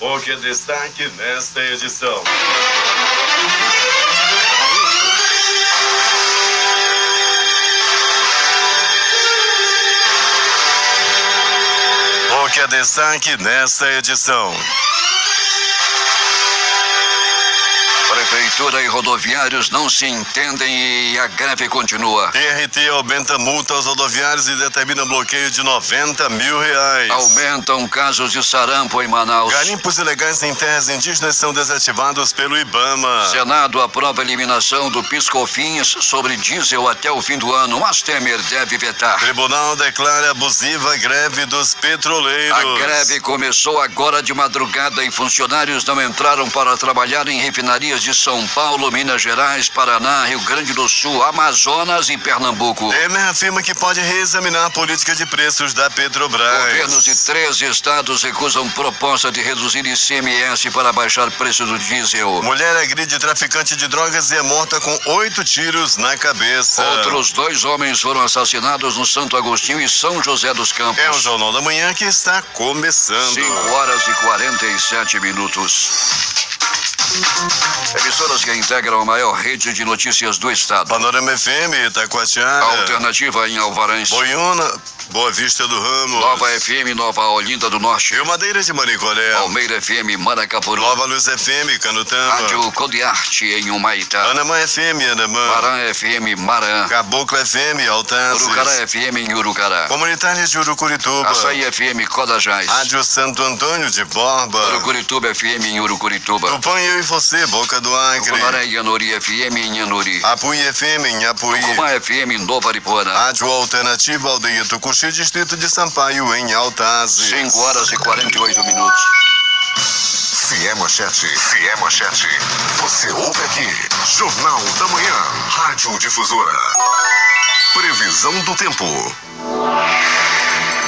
O que é destaque nesta edição? O que é destaque nesta edição? Prefeitura e rodoviários não se entendem e a greve continua. TRT aumenta multa aos rodoviários e determina bloqueio de R$90 mil. Aumentam casos de sarampo em Manaus. Garimpos ilegais em terras indígenas são desativados pelo IBAMA. Senado aprova a eliminação do PIS/COFINS sobre diesel até o fim do ano, mas Temer deve vetar. Tribunal declara abusiva a greve dos petroleiros. A greve começou agora de madrugada e funcionários não entraram para trabalhar em refinarias de São Paulo, Minas Gerais, Paraná, Rio Grande do Sul, Amazonas e Pernambuco. Temer afirma que pode reexaminar a política de preços da Petrobras. Governos de 13 estados recusam proposta de reduzir ICMS para baixar preço do diesel. Mulher agride traficante de drogas e é morta com 8 tiros na cabeça. Outros 2 homens foram assassinados no Santo Agostinho e São José dos Campos. É o Jornal da Manhã que está começando. 5h47. Emissoras que integram a maior rede de notícias do estado. Panorama FM, Itacoatiara. Alternativa em Alvarães. Boiúna, Boa Vista do Ramos. Nova FM, Nova Olinda do Norte. Rio Madeira de Maricoré. Palmeira FM, Maracapuru. Nova Luz FM, Canutamba. Rádio Codiarte em Humaitá. Anamã FM, Anamã. Marã FM, Marã. Caboclo FM, Altazes. Urucará FM em Urucará. Comunitárias de Urucurituba. Açaí FM, Codajás. Rádio Santo Antônio de Borba. Urucurituba FM em Urucurituba. Tupã, eu e você, Boca do Acre. Tucunaré e Anori FM em Anori. Apuí FM em Apuí. Tucumã FM em Nova Aripuana. Rádio Alternativa Aldeia Tucuxi, distrito de Sampaio, em Altazes. 5h48. Se é manchete, você ouve aqui. Jornal da Manhã, Rádio Difusora. Previsão do tempo.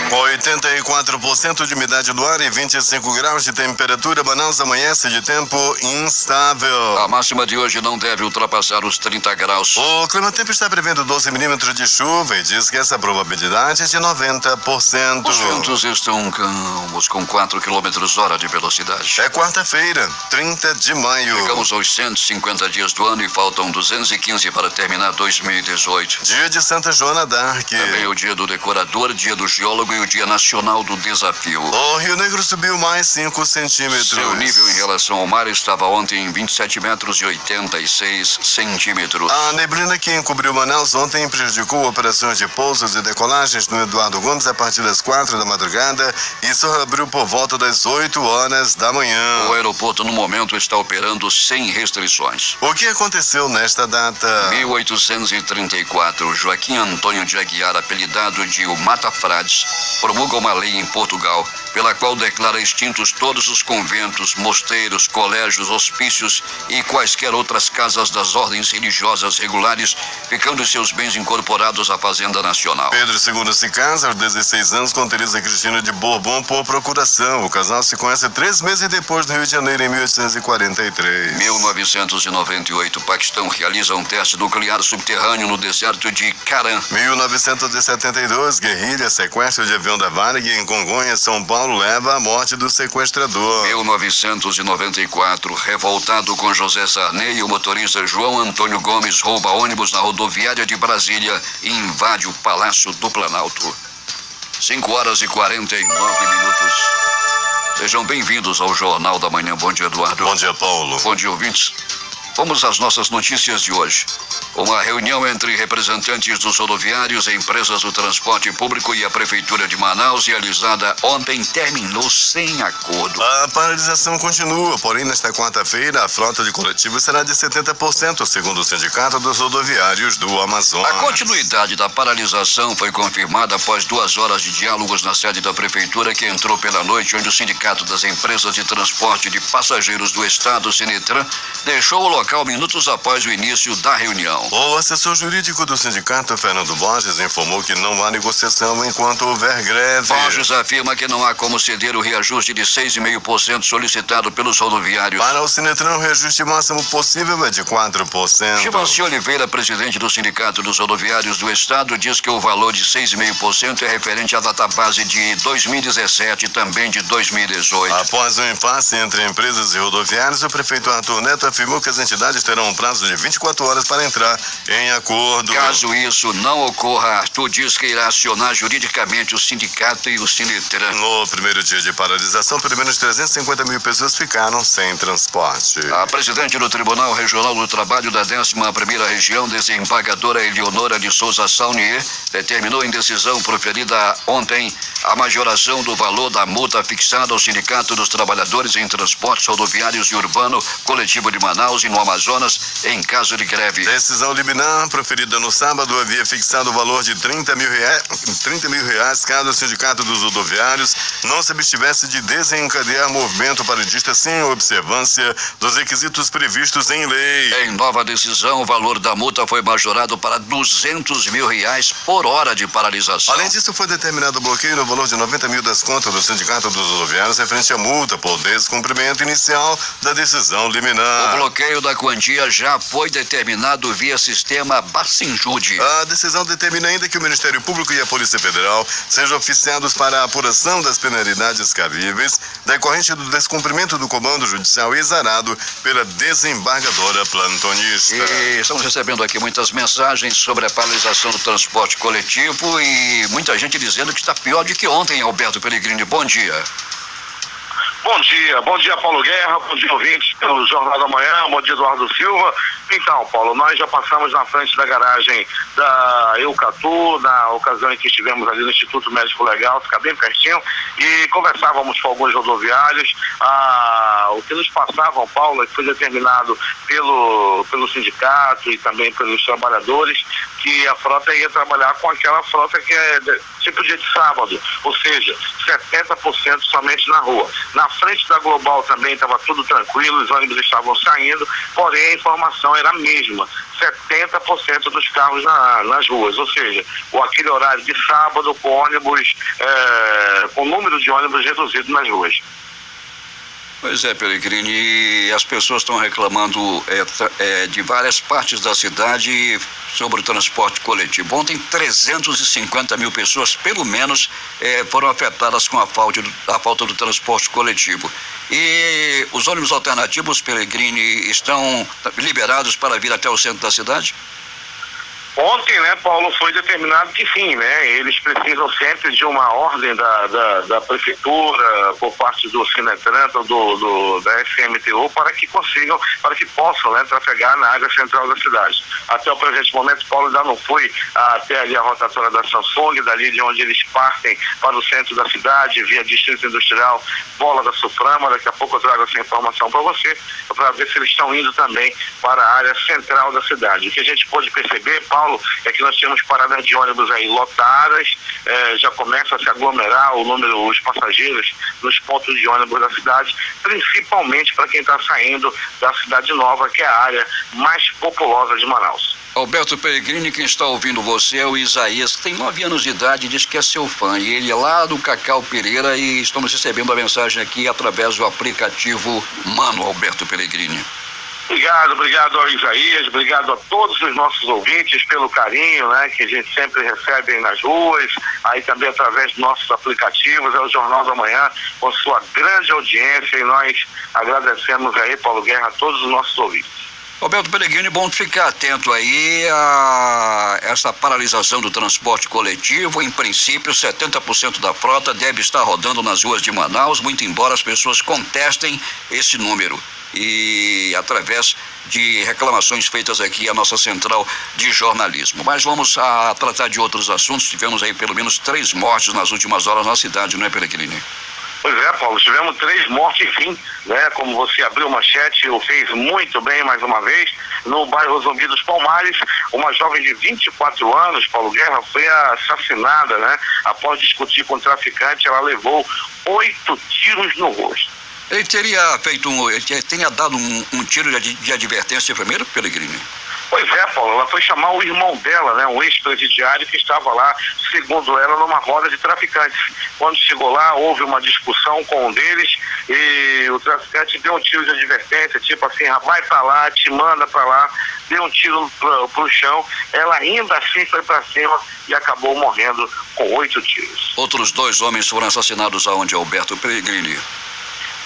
Com 84% de umidade do ar e 25 graus de temperatura, Manaus amanhece de tempo instável. A máxima de hoje não deve ultrapassar os 30 graus. O Climatempo está prevendo 12 milímetros de chuva e diz que essa probabilidade é de 90%. Os ventos estão calmos, com 4 km/h de velocidade. É quarta-feira, 30 de maio. Chegamos aos 150 dias do ano e faltam 215 para terminar 2018. Dia de Santa Joana d'Arc. Também o dia do decorador, dia do geólogo e o Dia Nacional do Desafio. O Rio Negro subiu mais 5 centímetros. Seu nível em relação ao mar estava ontem em 27 metros e 86 centímetros. A neblina que encobriu Manaus ontem prejudicou operações de pousos e decolagens no Eduardo Gomes a partir das 4 da madrugada e só abriu por volta das 8 horas da manhã. O aeroporto, no momento, está operando sem restrições. O que aconteceu nesta data? 1834, Joaquim Antônio de Aguiar, apelidado de o Mata Frades, promulga uma lei em Portugal, pela qual declara extintos todos os conventos, mosteiros, colégios, hospícios e quaisquer outras casas das ordens religiosas regulares, ficando seus bens incorporados à Fazenda Nacional. Pedro II se casa aos 16 anos com Teresa Cristina de Bourbon por procuração. O casal se conhece 3 meses depois do Rio de Janeiro, em 1843. 1998, Paquistão realiza um teste nuclear subterrâneo no deserto de Caram. 1972, guerrilha, sequestro de avião da Varig em Congonhas, São Paulo, leva à morte do sequestrador. 1994, revoltado com José Sarney, o motorista João Antônio Gomes rouba ônibus na rodoviária de Brasília e invade o Palácio do Planalto. 5h49. Sejam bem-vindos ao Jornal da Manhã. Bom dia, Eduardo. Bom dia, Paulo. Bom dia, ouvintes. Vamos às nossas notícias de hoje. Uma reunião entre representantes dos rodoviários, empresas do transporte público e a Prefeitura de Manaus, realizada ontem, terminou sem acordo. A paralisação continua, porém, nesta quarta-feira, a frota de coletivos será de 70%, segundo o Sindicato dos Rodoviários do Amazonas. A continuidade da paralisação foi confirmada após 2 horas de diálogos na sede da Prefeitura, que entrou pela noite, onde o Sindicato das Empresas de Transporte de Passageiros do Estado, Sinetran, deixou o local local minutos após o início da reunião. O assessor jurídico do sindicato, Fernando Borges, informou que não há negociação enquanto houver greve. Borges afirma que não há como ceder o reajuste de 6,5% solicitado pelos rodoviários. Para o Sinetran, o reajuste máximo possível é de 4%. Givanci Oliveira, presidente do Sindicato dos Rodoviários do Estado, diz que o valor de 6,5% é referente à database de 2017 e também de 2018. Após o impasse entre empresas e rodoviários, o prefeito Arthur Neto afirmou que as entidades terão um prazo de 24 horas para entrar em acordo. Caso isso não ocorra, Arthur diz que irá acionar juridicamente o sindicato e o Sinetran. No primeiro dia de paralisação, pelo menos 350 mil pessoas ficaram sem transporte. A presidente do Tribunal Regional do Trabalho da 11ª Região, desembargadora Eleonora de Souza Saunier, determinou em decisão proferida ontem a majoração do valor da multa fixada ao Sindicato dos Trabalhadores em Transportes Rodoviários e Urbano Coletivo de Manaus e no Amazonas em caso de greve. Decisão liminar proferida no sábado havia fixado o valor de 30 mil reais caso o Sindicato dos Rodoviários não se abstivesse de desencadear movimento paredista sem observância dos requisitos previstos em lei. Em nova decisão, o valor da multa foi majorado para 200 mil reais por hora de paralisação. Além disso, foi determinado o bloqueio no valor de 90 mil das contas do Sindicato dos Rodoviários referente à multa por descumprimento inicial da decisão liminar. O bloqueio da quantia já foi determinado via sistema Bacinjude. A decisão determina ainda que o Ministério Público e a Polícia Federal sejam oficiados para a apuração das penalidades cabíveis decorrente do descumprimento do comando judicial exarado pela desembargadora plantonista. E estamos recebendo aqui muitas mensagens sobre a paralisação do transporte coletivo e muita gente dizendo que está pior do que ontem, Alberto Pellegrini. Bom dia. Bom dia Paulo Guerra, bom dia ouvintes pelo Jornal da Manhã, bom dia Eduardo Silva. Então, Paulo, nós já passamos na frente da garagem da Eucatu, na ocasião em que estivemos ali no Instituto Médico Legal, fica bem pertinho, e conversávamos com alguns rodoviários. O que nos passavam, Paulo, é que foi determinado pelo sindicato e também pelos trabalhadores que a frota ia trabalhar com aquela frota que é tipo dia de sábado, ou seja, 70% somente na rua. Na frente da Global também estava tudo tranquilo, os ônibus estavam saindo, porém a informação era a mesma, 70% dos carros nas ruas, ou seja, aquele horário de sábado com ônibus, com o número de ônibus reduzido nas ruas. Pois é, Pellegrini, e as pessoas estão reclamando de várias partes da cidade sobre o transporte coletivo. Ontem, 350 mil pessoas, pelo menos, foram afetadas com a falta do transporte coletivo. E os ônibus alternativos, Pellegrini, estão liberados para vir até o centro da cidade? Ontem, né, Paulo, foi determinado que sim, né, eles precisam sempre de uma ordem da prefeitura, por parte do Sinetran, da SMTU, para que possam, né, trafegar na área central da cidade. Até o presente momento, Paulo, ainda não foi até ali a rotatória da Samsung, dali de onde eles partem para o centro da cidade, via Distrito Industrial, Bola da Suframa. Daqui a pouco eu trago essa informação para você, para ver se eles estão indo também para a área central da cidade. O que a gente pôde perceber, Paulo, é que nós temos paradas de ônibus aí lotadas, já começa a se aglomerar os passageiros nos pontos de ônibus da cidade, principalmente para quem está saindo da Cidade Nova, que é a área mais populosa de Manaus. Alberto Pellegrini, quem está ouvindo você é o Isaías, que tem 9 anos de idade e diz que é seu fã, e ele é lá do Cacau Pereira, e estamos recebendo a mensagem aqui através do aplicativo Mano, Alberto Pellegrini. Obrigado ao Isaías, obrigado a todos os nossos ouvintes pelo carinho, né, que a gente sempre recebe nas ruas, aí também através dos nossos aplicativos, é o Jornal da Manhã, com sua grande audiência, e nós agradecemos aí, Paulo Guerra, a todos os nossos ouvintes. Alberto Pellegrini, bom ficar atento aí a essa paralisação do transporte coletivo. Em princípio, 70% da frota deve estar rodando nas ruas de Manaus, muito embora as pessoas contestem esse número. E através de reclamações feitas aqui à nossa central de jornalismo. Mas vamos a tratar de outros assuntos. Tivemos aí pelo menos 3 mortes nas últimas horas na cidade, não é, Pellegrini? Pois é, Paulo, tivemos 3 mortes, sim, né? Como você abriu manchete, ou fez muito bem mais uma vez, no bairro Zumbi dos Palmares, uma jovem de 24 anos, Paulo Guerra, foi assassinada, né? Após discutir com o traficante, ela levou 8 tiros no rosto. Ele teria feito teria dado um tiro de advertência primeiro, Pellegrini? Pois é, Paulo, ela foi chamar o irmão dela, né, um ex-presidiário que estava lá, segundo ela, numa roda de traficantes. Quando chegou lá, houve uma discussão com um deles e o traficante deu um tiro de advertência, tipo assim, vai pra lá, te manda pra lá, deu um tiro pro chão, ela ainda assim foi pra cima e acabou morrendo com 8 tiros. Outros 2 homens foram assassinados aonde, Alberto Pellegrini?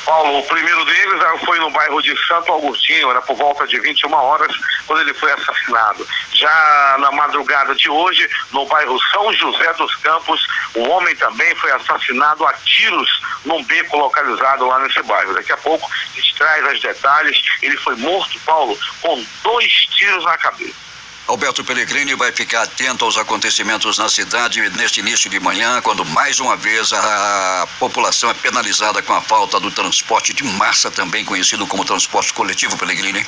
Paulo, o primeiro deles foi no bairro de Santo Agostinho, era por volta de 21 horas, quando ele foi assassinado. Já na madrugada de hoje, no bairro São José dos Campos, um homem também foi assassinado a tiros num beco localizado lá nesse bairro. Daqui a pouco a gente traz os detalhes. Ele foi morto, Paulo, com 2 tiros na cabeça. Alberto Pellegrini vai ficar atento aos acontecimentos na cidade neste início de manhã, quando mais uma vez a população é penalizada com a falta do transporte de massa, também conhecido como transporte coletivo, Pellegrini.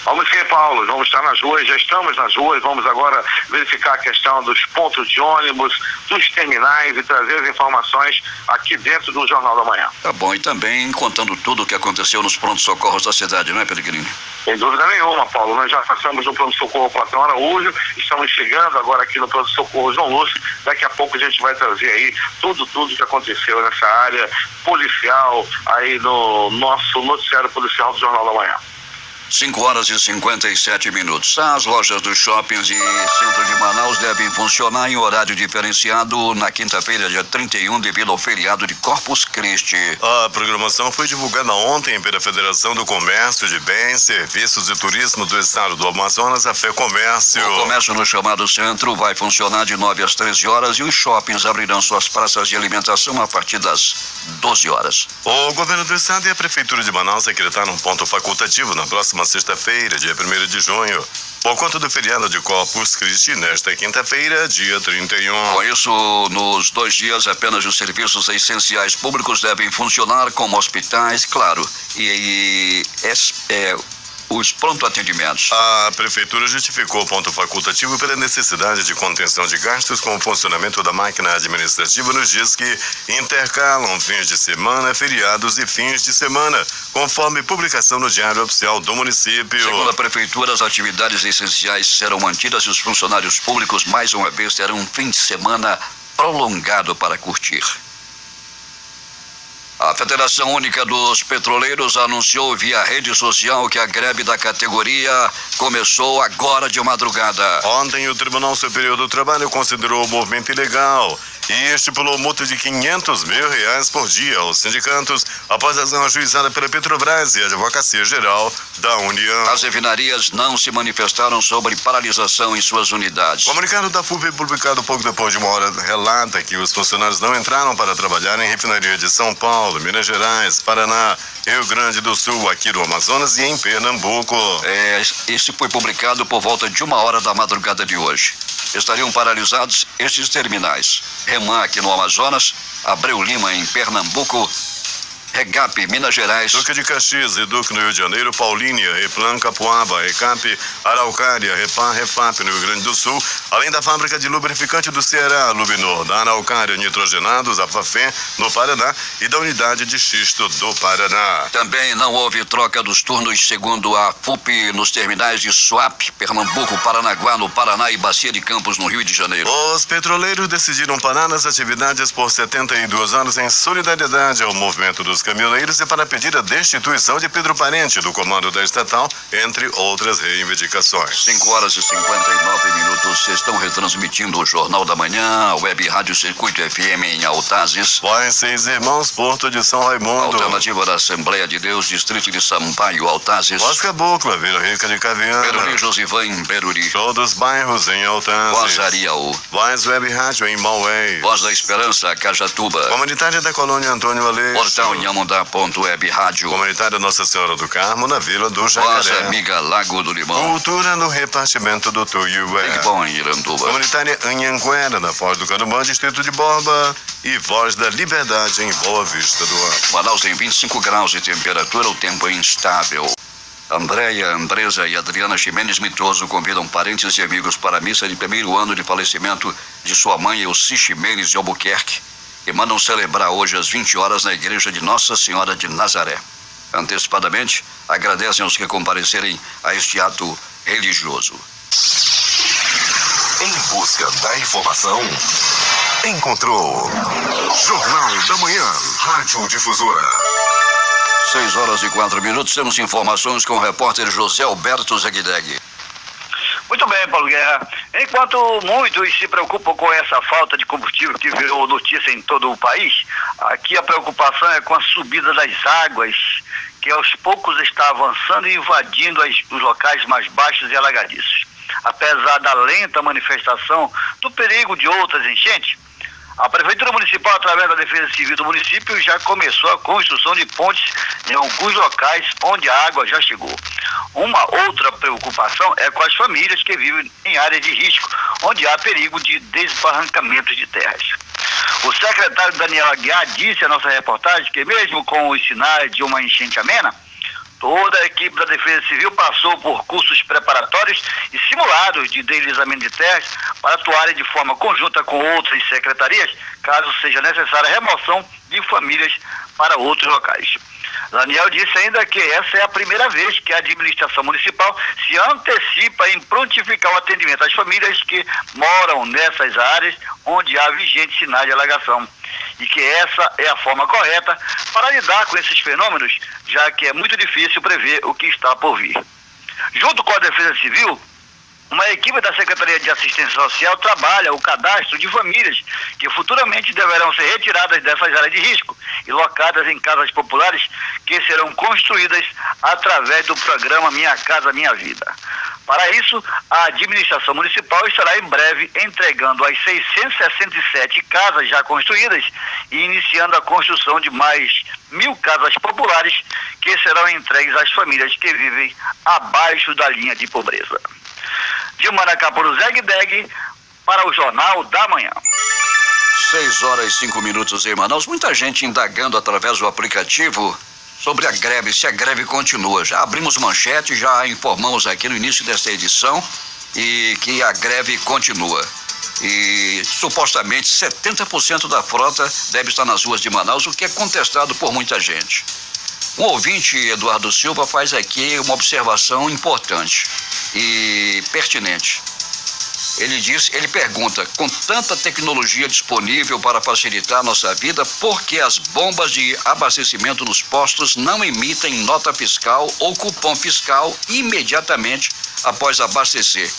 Vamos sim, Paulo, vamos estar nas ruas, já estamos nas ruas, vamos agora verificar a questão dos pontos de ônibus, dos terminais e trazer as informações aqui dentro do Jornal da Manhã. Tá bom, e também contando tudo o que aconteceu nos prontos-socorros da cidade, não é, Pellegrini? Sem dúvida nenhuma, Paulo, nós já passamos no pronto-socorro Platão Araújo, estamos chegando agora aqui no pronto-socorro João Lúcio, daqui a pouco a gente vai trazer aí tudo que aconteceu nessa área policial, aí no nosso noticiário policial do Jornal da Manhã. 5 horas e 57 minutos. As lojas dos shoppings e centro de Manaus devem funcionar em horário diferenciado na quinta-feira, dia 31, devido ao feriado de Corpus Christi. A programação foi divulgada ontem pela Federação do Comércio de Bens, Serviços e Turismo do Estado do Amazonas, a FEComércio. O comércio no chamado centro vai funcionar de 9 às 13 horas e os shoppings abrirão suas praças de alimentação a partir das 12 horas. O governo do estado e a Prefeitura de Manaus decretaram um ponto facultativo na próxima sexta-feira, dia 1º de junho, por conta do feriado de Corpus Christi, nesta quinta-feira, dia 31. Com isso, nos 2 dias, apenas os serviços essenciais públicos devem funcionar, como hospitais, claro, os pronto-atendimentos. A Prefeitura justificou o ponto facultativo pela necessidade de contenção de gastos com o funcionamento da máquina administrativa nos dias que intercalam fins de semana, feriados e fins de semana, conforme publicação no Diário Oficial do município. Segundo a Prefeitura, as atividades essenciais serão mantidas e os funcionários públicos, mais uma vez, terão um fim de semana prolongado para curtir. A Federação Única dos Petroleiros anunciou via rede social que a greve da categoria começou agora de madrugada. Ontem, o Tribunal Superior do Trabalho considerou o movimento ilegal e estipulou multa de R$500 mil por dia aos sindicatos após a ação ajuizada pela Petrobras e a Advocacia Geral da União. As refinarias não se manifestaram sobre paralisação em suas unidades. Comunicado da FUP publicado pouco depois de 1 hora relata que os funcionários não entraram para trabalhar em refinaria de São Paulo, Minas Gerais, Paraná, Rio Grande do Sul, aqui no Amazonas e em Pernambuco. Esse foi publicado por volta de 1 hora da madrugada de hoje. Estariam paralisados estes terminais: Reman aqui no Amazonas, Abreu Lima em Pernambuco, Regap, Minas Gerais, Duque de Caxias, Reduc no Rio de Janeiro, Paulínia, Replan, Capuaba, Recap, Araucária, Repar, Refap no Rio Grande do Sul, além da fábrica de lubrificante do Ceará, Lubinor, da Araucária Nitrogenados, Afafé, no Paraná, e da unidade de xisto do Paraná. Também não houve troca dos turnos, segundo a FUP, nos terminais de Suape, Pernambuco, Paranaguá, no Paraná e Bacia de Campos, no Rio de Janeiro. Os petroleiros decidiram parar nas atividades por 72 anos em solidariedade ao movimento dos caminhoneiros e para pedir a destituição de Pedro Parente do comando da estatal, entre outras reivindicações. 5 horas e 59 minutos. Estão retransmitindo o Jornal da Manhã, a Web Rádio Circuito FM em Altazes. Vai, 6 Irmãos, Porto de São Raimundo. Alternativa da Assembleia de Deus, Distrito de Sampaio, Altazes. Voz Cabocla, Vila Rica de Caviana. Beruri, Josivã em Beruri. Show dos Bairros em Altazes. Voz Ariaú. Voz Web Rádio em Maués. Voz da Esperança, Cajatuba. Comunitária da Colônia Antônio Aleixo. Portal Inhamundá.web Rádio. Comunitária Nossa Senhora do Carmo, na Vila do Jacaré. Voz Amiga Lago do Limão. Cultura no repartimento do Tuiué. Big Bom em Iranduba. Comunitária Anhanguera, na Foz do Canumã, Distrito de Borba. E Voz da Liberdade em Boa Vista do Ar. Manaus tem 25 graus de temperatura, o tempo é instável. Andréia, Andresa e Adriana Ximenes Mitoso convidam parentes e amigos para a missa de 1º ano de falecimento de sua mãe, Elci Ximenes de Albuquerque, e mandam celebrar hoje às 20 horas na igreja de Nossa Senhora de Nazaré. Antecipadamente, agradecem aos que comparecerem a este ato religioso. Em busca da informação, encontrou Jornal da Manhã, Rádio Difusora. 6h04, temos informações com o repórter José Alberto Zegdeg. Muito bem, Paulo Guerra. Enquanto muitos se preocupam com essa falta de combustível que virou notícia em todo o país, aqui a preocupação é com a subida das águas, que aos poucos está avançando e invadindo os locais mais baixos e alagadiços. Apesar da lenta manifestação do perigo de outras enchentes, a Prefeitura Municipal, através da Defesa Civil do município, já começou a construção de pontes em alguns locais onde a água já chegou. Uma outra preocupação é com as famílias que vivem em áreas de risco, onde há perigo de desbarrancamento de terras. O secretário Daniel Aguiar disse à nossa reportagem que mesmo com os sinais de uma enchente amena, toda a equipe da Defesa Civil passou por cursos preparatórios e simulados de deslizamento de terras para atuarem de forma conjunta com outras secretarias, caso seja necessária a remoção de famílias para outros locais. Daniel disse ainda que essa é a primeira vez que a administração municipal se antecipa em prontificar o atendimento às famílias que moram nessas áreas onde há vigentes sinais de alagação. E que essa é a forma correta para lidar com esses fenômenos, já que é muito difícil prever o que está por vir. Junto com a Defesa Civil, uma equipe da Secretaria de Assistência Social trabalha o cadastro de famílias que futuramente deverão ser retiradas dessas áreas de risco e locadas em casas populares que serão construídas através do programa Minha Casa Minha Vida. Para isso, a administração municipal estará em breve entregando as 667 casas já construídas e iniciando a construção de mais 1.000 casas populares que serão entregues às famílias que vivem abaixo da linha de pobreza. De Maracapuru, Zegdeg, para o Jornal da Manhã. 6h05 em Manaus. Muita gente indagando através do aplicativo sobre a greve, se a greve continua. Já abrimos manchete, já informamos aqui no início desta edição e que a greve continua. E supostamente 70% da frota deve estar nas ruas de Manaus, o que é contestado por muita gente. Um ouvinte, Eduardo Silva, faz aqui uma observação importante e pertinente. Ele pergunta, com tanta tecnologia disponível para facilitar a nossa vida, por que as bombas de abastecimento nos postos não emitem nota fiscal ou cupom fiscal imediatamente após abastecer?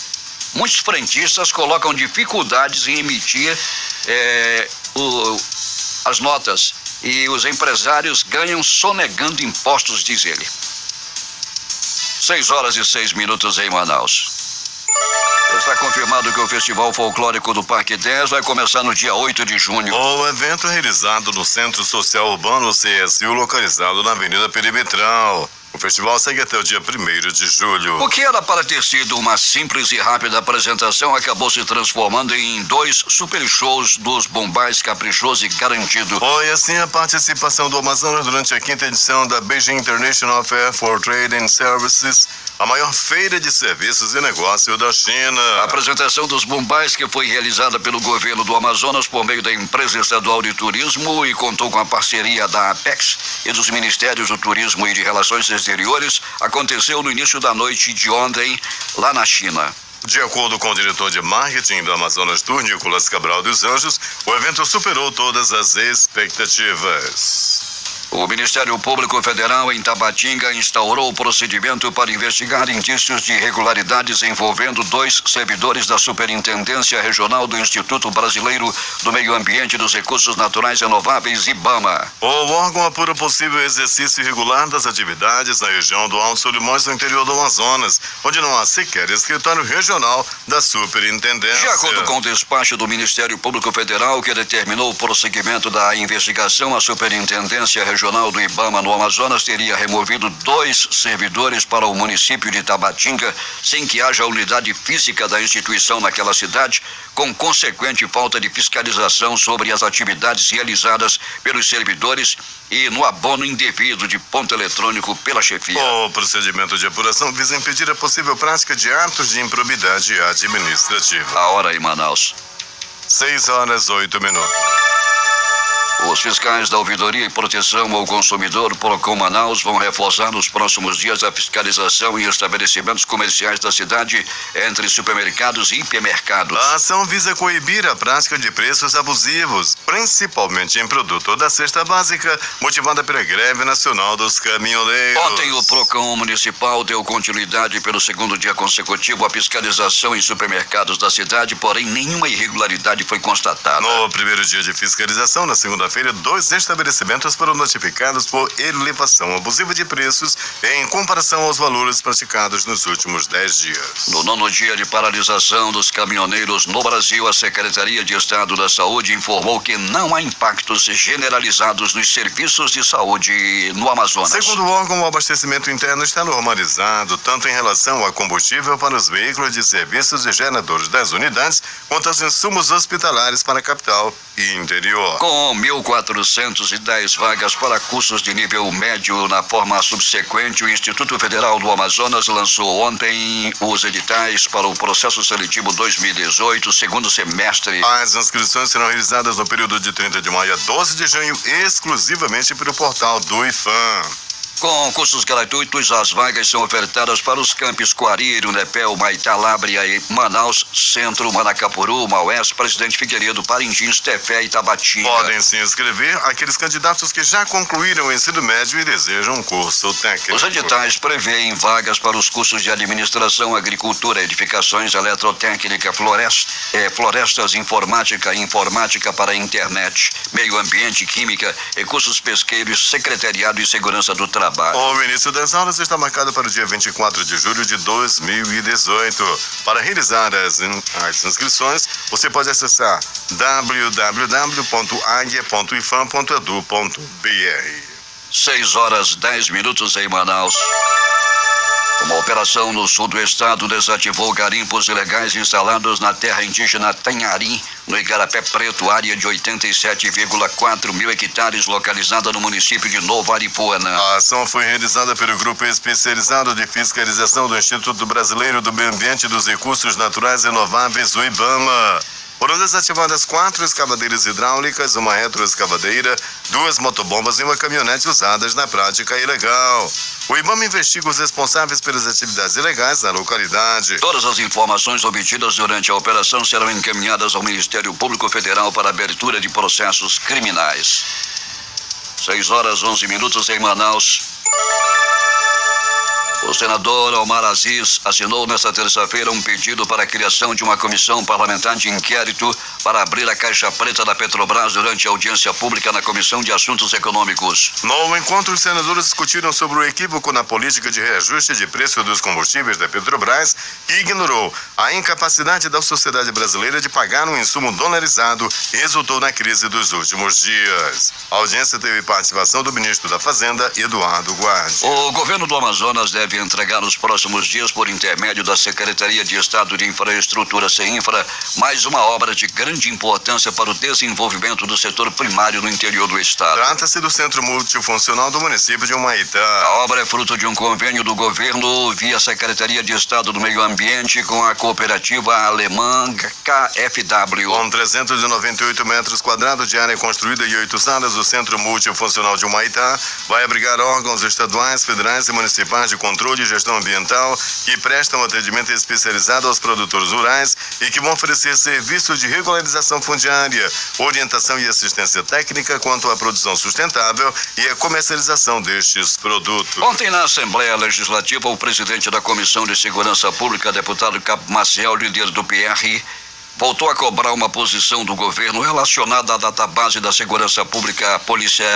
Muitos frentistas colocam dificuldades em emitir as notas e os empresários ganham sonegando impostos, diz ele. 6h06 em Manaus. Está confirmado que o Festival Folclórico do Parque 10 vai começar no dia 8 de junho. O evento é realizado no Centro Social Urbano CSU, localizado na Avenida Perimetral. O festival segue até o dia 1º de julho. O que era para ter sido uma simples e rápida apresentação acabou se transformando em 2 super shows dos Bombais Caprichoso e Garantido. Foi assim a participação do Amazonas durante a 5ª edição da Beijing International Fair for Trade and Services, a maior feira de serviços e negócio da China. A apresentação dos Bombais, que foi realizada pelo governo do Amazonas por meio da Empresa Estadual de Turismo e contou com a parceria da Apex e dos Ministérios do Turismo e de Relações Exteriores, aconteceu no início da noite de ontem, lá na China. De acordo com o diretor de marketing do Amazonas Tour, Nicolas Cabral dos Anjos, o evento superou todas as expectativas. O Ministério Público Federal em Tabatinga instaurou o procedimento para investigar indícios de irregularidades envolvendo 2 servidores da Superintendência Regional do Instituto Brasileiro do Meio Ambiente e dos Recursos Naturais Renováveis, IBAMA. O órgão apura possível exercício irregular das atividades na região do Alto Solimões, no interior do Amazonas, onde não há sequer escritório regional da Superintendência. De acordo com o despacho do Ministério Público Federal, que determinou o prosseguimento da investigação, a Superintendência Regional do IBAMA no Amazonas teria removido 2 servidores para o município de Tabatinga, sem que haja unidade física da instituição naquela cidade, com consequente falta de fiscalização sobre as atividades realizadas pelos servidores e no abono indevido de ponto eletrônico pela chefia. O procedimento de apuração visa impedir a possível prática de atos de improbidade administrativa. A hora em Manaus. 6h08. Os fiscais da Ouvidoria e Proteção ao Consumidor, Procon Manaus, vão reforçar nos próximos dias a fiscalização em estabelecimentos comerciais da cidade, entre supermercados e hipermercados. A ação visa coibir a prática de preços abusivos, principalmente em produto da cesta básica, motivada pela greve nacional dos caminhoneiros. Ontem, o Procon Municipal deu continuidade pelo segundo dia consecutivo à fiscalização em supermercados da cidade, porém nenhuma irregularidade foi constatada. No primeiro dia de fiscalização, na segunda-feira, 2 estabelecimentos foram notificados por elevação abusiva de preços em comparação aos valores praticados nos últimos 10 dias. No 9º dia de paralisação dos caminhoneiros no Brasil, a Secretaria de Estado da Saúde informou que não há impactos generalizados nos serviços de saúde no Amazonas. Segundo o órgão, o abastecimento interno está normalizado, tanto em relação a combustível para os veículos de serviços e geradores das unidades, quanto aos insumos hospitalares para a capital e interior. Com 1.410 vagas para cursos de nível médio na forma subsequente, o Instituto Federal do Amazonas lançou ontem os editais para o processo seletivo 2018, segundo semestre. As inscrições serão realizadas no período de 30 de maio a 12 de junho, exclusivamente pelo portal do IFAM. Com cursos gratuitos, as vagas são ofertadas para os campos Coari, Nepel, Maitá, Lábrea e Manaus, Centro, Manacapuru, Maués, Presidente Figueiredo, Parintins, Tefé e Tabatinga. Podem se inscrever aqueles candidatos que já concluíram o ensino médio e desejam um curso técnico. Os editais prevêem vagas para os cursos de Administração, Agricultura, Edificações, Eletrotécnica, Florestas, Informática, Informática para a Internet, Meio Ambiente, Química, Recursos Pesqueiros, Secretariado e Segurança do Trabalho. O início das aulas está marcado para o dia 24 de julho de 2018. Para realizar as inscrições, você pode acessar www.agia.ifam.edu.br. 6h10 em Manaus. Uma operação no sul do estado desativou garimpos ilegais instalados na terra indígena Tanharim, no Igarapé Preto, área de 87,4 mil hectares, localizada no município de Novo Aripuanã. A ação foi realizada pelo Grupo Especializado de Fiscalização do Instituto Brasileiro do Meio Ambiente e dos Recursos Naturais Renováveis, o IBAMA. Foram desativadas 4 escavadeiras hidráulicas, uma retroescavadeira, 2 motobombas e uma caminhonete usadas na prática ilegal. O IBAMA investiga os responsáveis pelas atividades ilegais na localidade. Todas as informações obtidas durante a operação serão encaminhadas ao Ministério Público Federal para abertura de processos criminais. 6h11 em Manaus. O senador Omar Aziz assinou nesta terça-feira um pedido para a criação de uma comissão parlamentar de inquérito para abrir a caixa preta da Petrobras durante a audiência pública na Comissão de Assuntos Econômicos. No encontro, os senadores discutiram sobre o equívoco na política de reajuste de preço dos combustíveis da Petrobras, que ignorou a incapacidade da sociedade brasileira de pagar um insumo dolarizado e resultou na crise dos últimos dias. A audiência teve participação do ministro da Fazenda, Eduardo Guardi. O governo do Amazonas deve entregar nos próximos dias, por intermédio da Secretaria de Estado de Infraestrutura, CEINFRA, mais uma obra de grande importância para o desenvolvimento do setor primário no interior do estado. Trata-se do Centro Multifuncional do município de Humaitá. A obra é fruto de um convênio do governo via Secretaria de Estado do Meio Ambiente com a cooperativa alemã KfW. Com 398 metros quadrados de área construída e 8 salas, o Centro Multifuncional de Humaitá vai abrigar órgãos estaduais, federais e municipais de controle e gestão ambiental que prestam atendimento especializado aos produtores rurais e que vão oferecer serviços de regularização fundiária, orientação e assistência técnica quanto à produção sustentável e à comercialização destes produtos. Ontem, na Assembleia Legislativa, o presidente da Comissão de Segurança Pública, deputado Cabo Maciel, líder do PR, voltou a cobrar uma posição do governo relacionada à database da segurança pública, polícia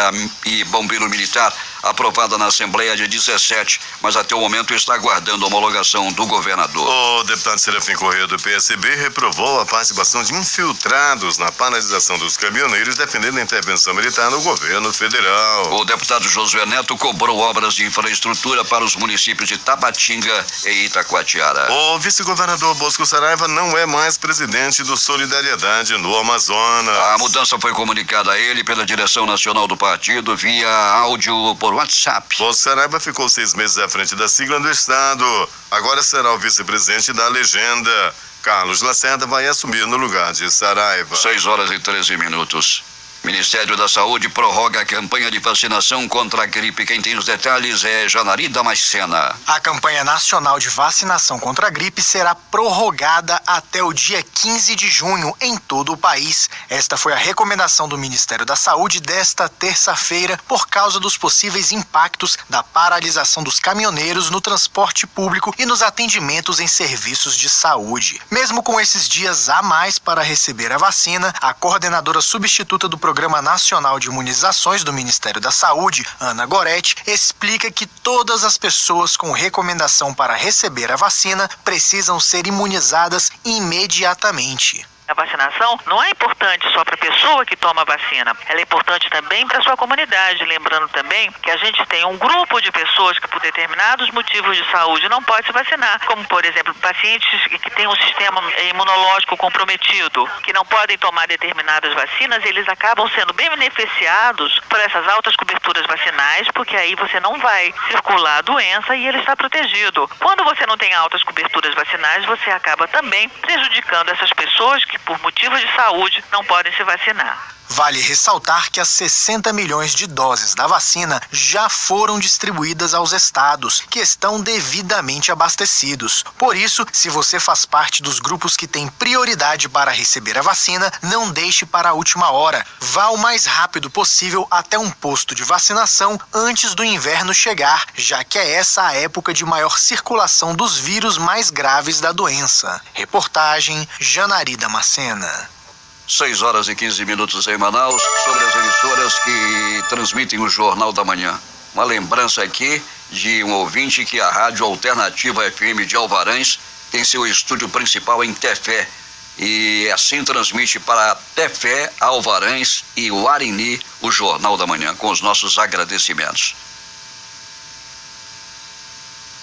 e bombeiro militar, aprovada na Assembleia de 17, mas até o momento está aguardando a homologação do governador. O deputado Serafim Corrêa do PSB reprovou a participação de infiltrados na paralisação dos caminhoneiros, defendendo a intervenção militar no governo federal. O deputado Josué Neto cobrou obras de infraestrutura para os municípios de Tabatinga e Itacoatiara. O vice-governador Bosco Saraiva não é mais presidente do Solidariedade no Amazonas. A mudança foi comunicada a ele pela direção nacional do partido via áudio por WhatsApp. Bosco Saraiva ficou 6 meses à frente da sigla do estado. Agora será o vice-presidente da legenda. Carlos Lacerda vai assumir no lugar de Saraiva. 6h13. Ministério da Saúde prorroga a campanha de vacinação contra a gripe. Quem tem os detalhes é Janari Damascena. A campanha nacional de vacinação contra a gripe será prorrogada até o dia 15 de junho em todo o país. Esta foi a recomendação do Ministério da Saúde desta terça-feira por causa dos possíveis impactos da paralisação dos caminhoneiros no transporte público e nos atendimentos em serviços de saúde. Mesmo com esses dias a mais para receber a vacina, a coordenadora substituta do Programa Nacional de Imunizações do Ministério da Saúde, Ana Goretti, explica que todas as pessoas com recomendação para receber a vacina precisam ser imunizadas imediatamente. A vacinação não é importante só para a pessoa que toma a vacina, ela é importante também para a sua comunidade, lembrando também que a gente tem um grupo de pessoas que por determinados motivos de saúde não pode se vacinar, como por exemplo pacientes que têm um sistema imunológico comprometido, que não podem tomar determinadas vacinas, eles acabam sendo bem beneficiados por essas altas coberturas vacinais, porque aí você não vai circular a doença e ele está protegido. Quando você não tem altas coberturas vacinais, você acaba também prejudicando essas pessoas que por motivos de saúde não podem se vacinar. Vale ressaltar que as 60 milhões de doses da vacina já foram distribuídas aos estados, que estão devidamente abastecidos. Por isso, se você faz parte dos grupos que têm prioridade para receber a vacina, não deixe para a última hora. Vá o mais rápido possível até um posto de vacinação antes do inverno chegar, já que é essa a época de maior circulação dos vírus mais graves da doença. Reportagem Janari Damascena. 6h15 em Manaus, sobre as emissoras que transmitem o Jornal da Manhã. Uma lembrança aqui de um ouvinte que a Rádio Alternativa FM de Alvarães tem seu estúdio principal em Tefé. E assim transmite para Tefé, Alvarães e Uarini o Jornal da Manhã, com os nossos agradecimentos.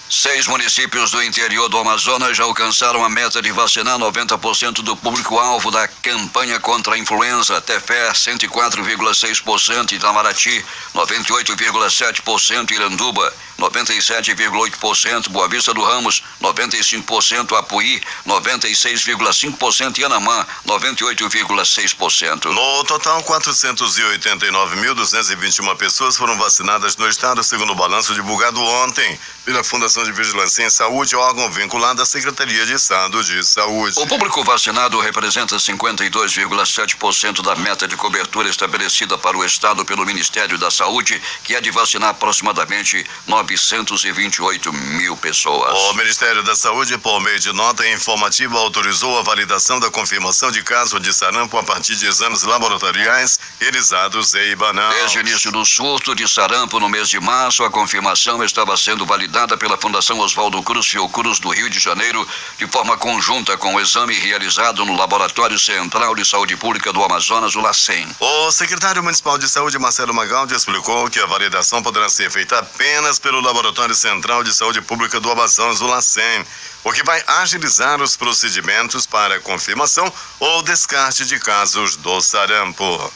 6 municípios do interior do Amazonas já alcançaram a meta de vacinar 90% do público-alvo da campanha contra a influenza. Tefé, 104,6%, Itamaraty, 98,7%, Iranduba, 97,8%, Boa Vista do Ramos, 95%, Apuí, 96,5% e Anamã, 98,6%. No total, 489.221 pessoas foram vacinadas no estado, segundo o balanço divulgado ontem pela Fundação de Vigilância em Saúde, órgão vinculado à Secretaria de Estado de Saúde. O público vacinado representa 52,7% da meta de cobertura estabelecida para o estado pelo Ministério da Saúde, que é de vacinar aproximadamente 928 mil pessoas. O Ministério da Saúde, por meio de nota informativa, autorizou a validação da confirmação de caso de sarampo a partir de exames laboratoriais realizados em Manaus. Desde o início do surto de sarampo no mês de março, a confirmação estava sendo validada pela Fundação Oswaldo Cruz Fiocruz do Rio de Janeiro, de forma conjunta com o exame realizado no Laboratório Central de Saúde Pública do Amazonas, o LACEN. O secretário municipal de Saúde, Marcelo Magaldi, explicou que a validação poderá ser feita apenas pelo Laboratório Central de Saúde Pública do Amazonas, o LACEN, o que vai agilizar os procedimentos para confirmação ou descarte de casos do sarampo.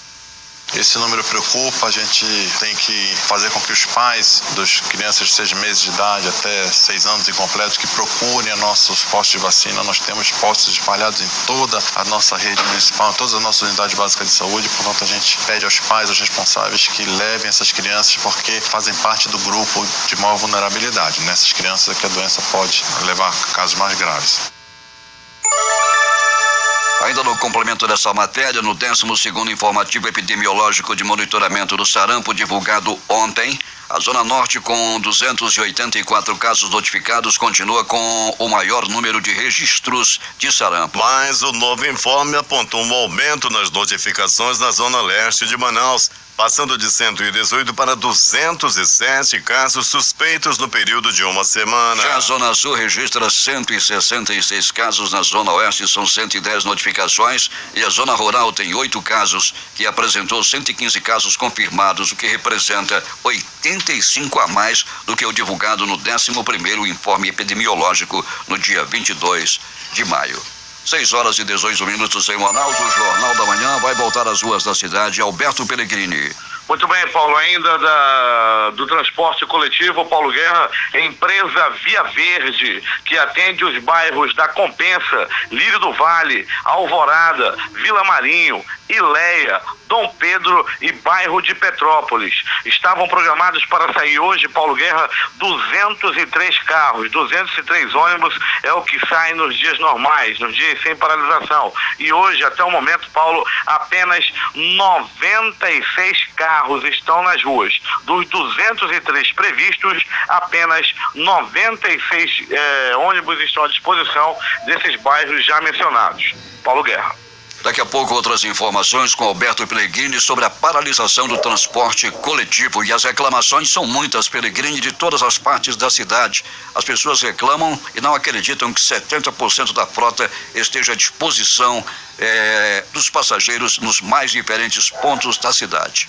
Esse número preocupa, a gente tem que fazer com que os pais das crianças de 6 meses de idade até 6 anos incompletos que procurem nossos postos de vacina. Nós temos postos espalhados em toda a nossa rede municipal, em todas as nossas unidades básicas de saúde, portanto a gente pede aos pais, aos responsáveis que levem essas crianças porque fazem parte do grupo de maior vulnerabilidade. Nessas crianças é que a doença pode levar a casos mais graves. Ainda no complemento dessa matéria, no 12º Informativo Epidemiológico de Monitoramento do Sarampo, divulgado ontem, a Zona Norte, com 284 casos notificados, continua com o maior número de registros de sarampo. Mas o novo informe apontou um aumento nas notificações na Zona Leste de Manaus, passando de 118 para 207 casos suspeitos no período de uma semana. Já a Zona Sul registra 166 casos, na Zona Oeste são 110 notificações e a Zona Rural tem 8 casos, que apresentou 115 casos confirmados, o que representa 85 a mais do que o divulgado no 11º Informe Epidemiológico no dia 22 de maio. 6h18 em Manaus, o Jornal da Manhã vai voltar às ruas da cidade. Alberto Pellegrini. Muito bem, Paulo, ainda do transporte coletivo, Paulo Guerra, empresa Via Verde, que atende os bairros da Compensa, Lírio do Vale, Alvorada, Vila Marinho, Ileia, Dom Pedro e bairro de Petrópolis. Estavam programados para sair hoje, Paulo Guerra, 203 carros, 203 ônibus é o que sai nos dias normais, nos dias sem paralisação. E hoje, até o momento, Paulo, apenas 96 carros estão nas ruas. Dos 203 previstos, apenas 96 ônibus estão à disposição desses bairros já mencionados. Paulo Guerra. Daqui a pouco outras informações com Alberto Pellegrini sobre a paralisação do transporte coletivo. E as reclamações são muitas, Pellegrini, de todas as partes da cidade. As pessoas reclamam e não acreditam que 70% da frota esteja à disposição dos passageiros nos mais diferentes pontos da cidade.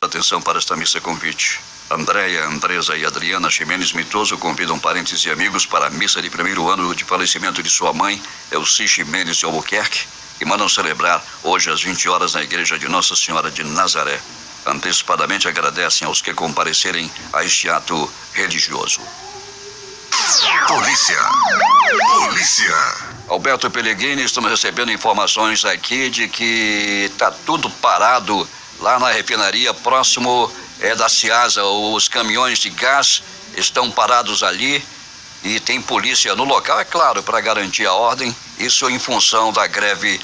Atenção para esta missa convite. Andréia, Andresa e Adriana Ximenes Mitoso convidam parentes e amigos para a missa de primeiro ano de falecimento de sua mãe, Elci Ximenes de Albuquerque, e mandam celebrar hoje às 20 horas na igreja de Nossa Senhora de Nazaré. Antecipadamente agradecem aos que comparecerem a este ato religioso. Polícia. Alberto Pellegrini, estamos recebendo informações aqui de que está tudo parado lá na refinaria próximo da Ciasa. Os caminhões de gás estão parados ali e tem polícia no local, é claro, para garantir a ordem. Isso em função da greve,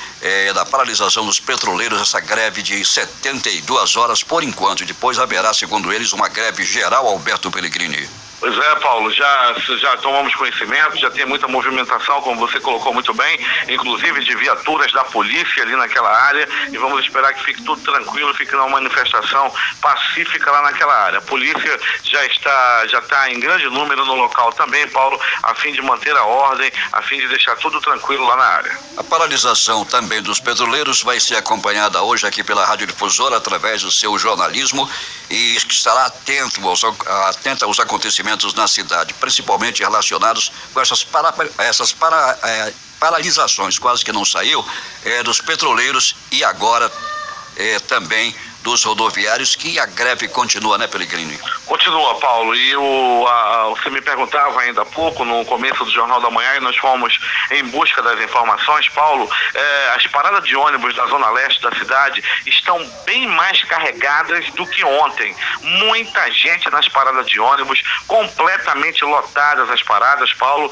da paralisação dos petroleiros, essa greve de 72 horas por enquanto. Depois haverá, segundo eles, uma greve geral, Alberto Pellegrini. Pois é, Paulo, já tomamos conhecimento, já tem muita movimentação, como você colocou muito bem, inclusive de viaturas da polícia ali naquela área, e vamos esperar que fique tudo tranquilo, fique uma manifestação pacífica lá naquela área. A polícia já está em grande número no local também, Paulo, a fim de manter a ordem, a fim de deixar tudo tranquilo lá na área. A paralisação também dos petroleiros vai ser acompanhada hoje aqui pela Rádio Difusora, através do seu jornalismo, e estará atenta aos acontecimentos na cidade, principalmente relacionados com essas paralisações, quase que não saiu, dos petroleiros e agora também dos rodoviários, que a greve continua, né, Pellegrini? Continua, Paulo, e você me perguntava ainda há pouco, no começo do Jornal da Manhã, e nós fomos em busca das informações, Paulo, as paradas de ônibus da zona leste da cidade estão bem mais carregadas do que ontem. Muita gente nas paradas de ônibus, completamente lotadas as paradas, Paulo,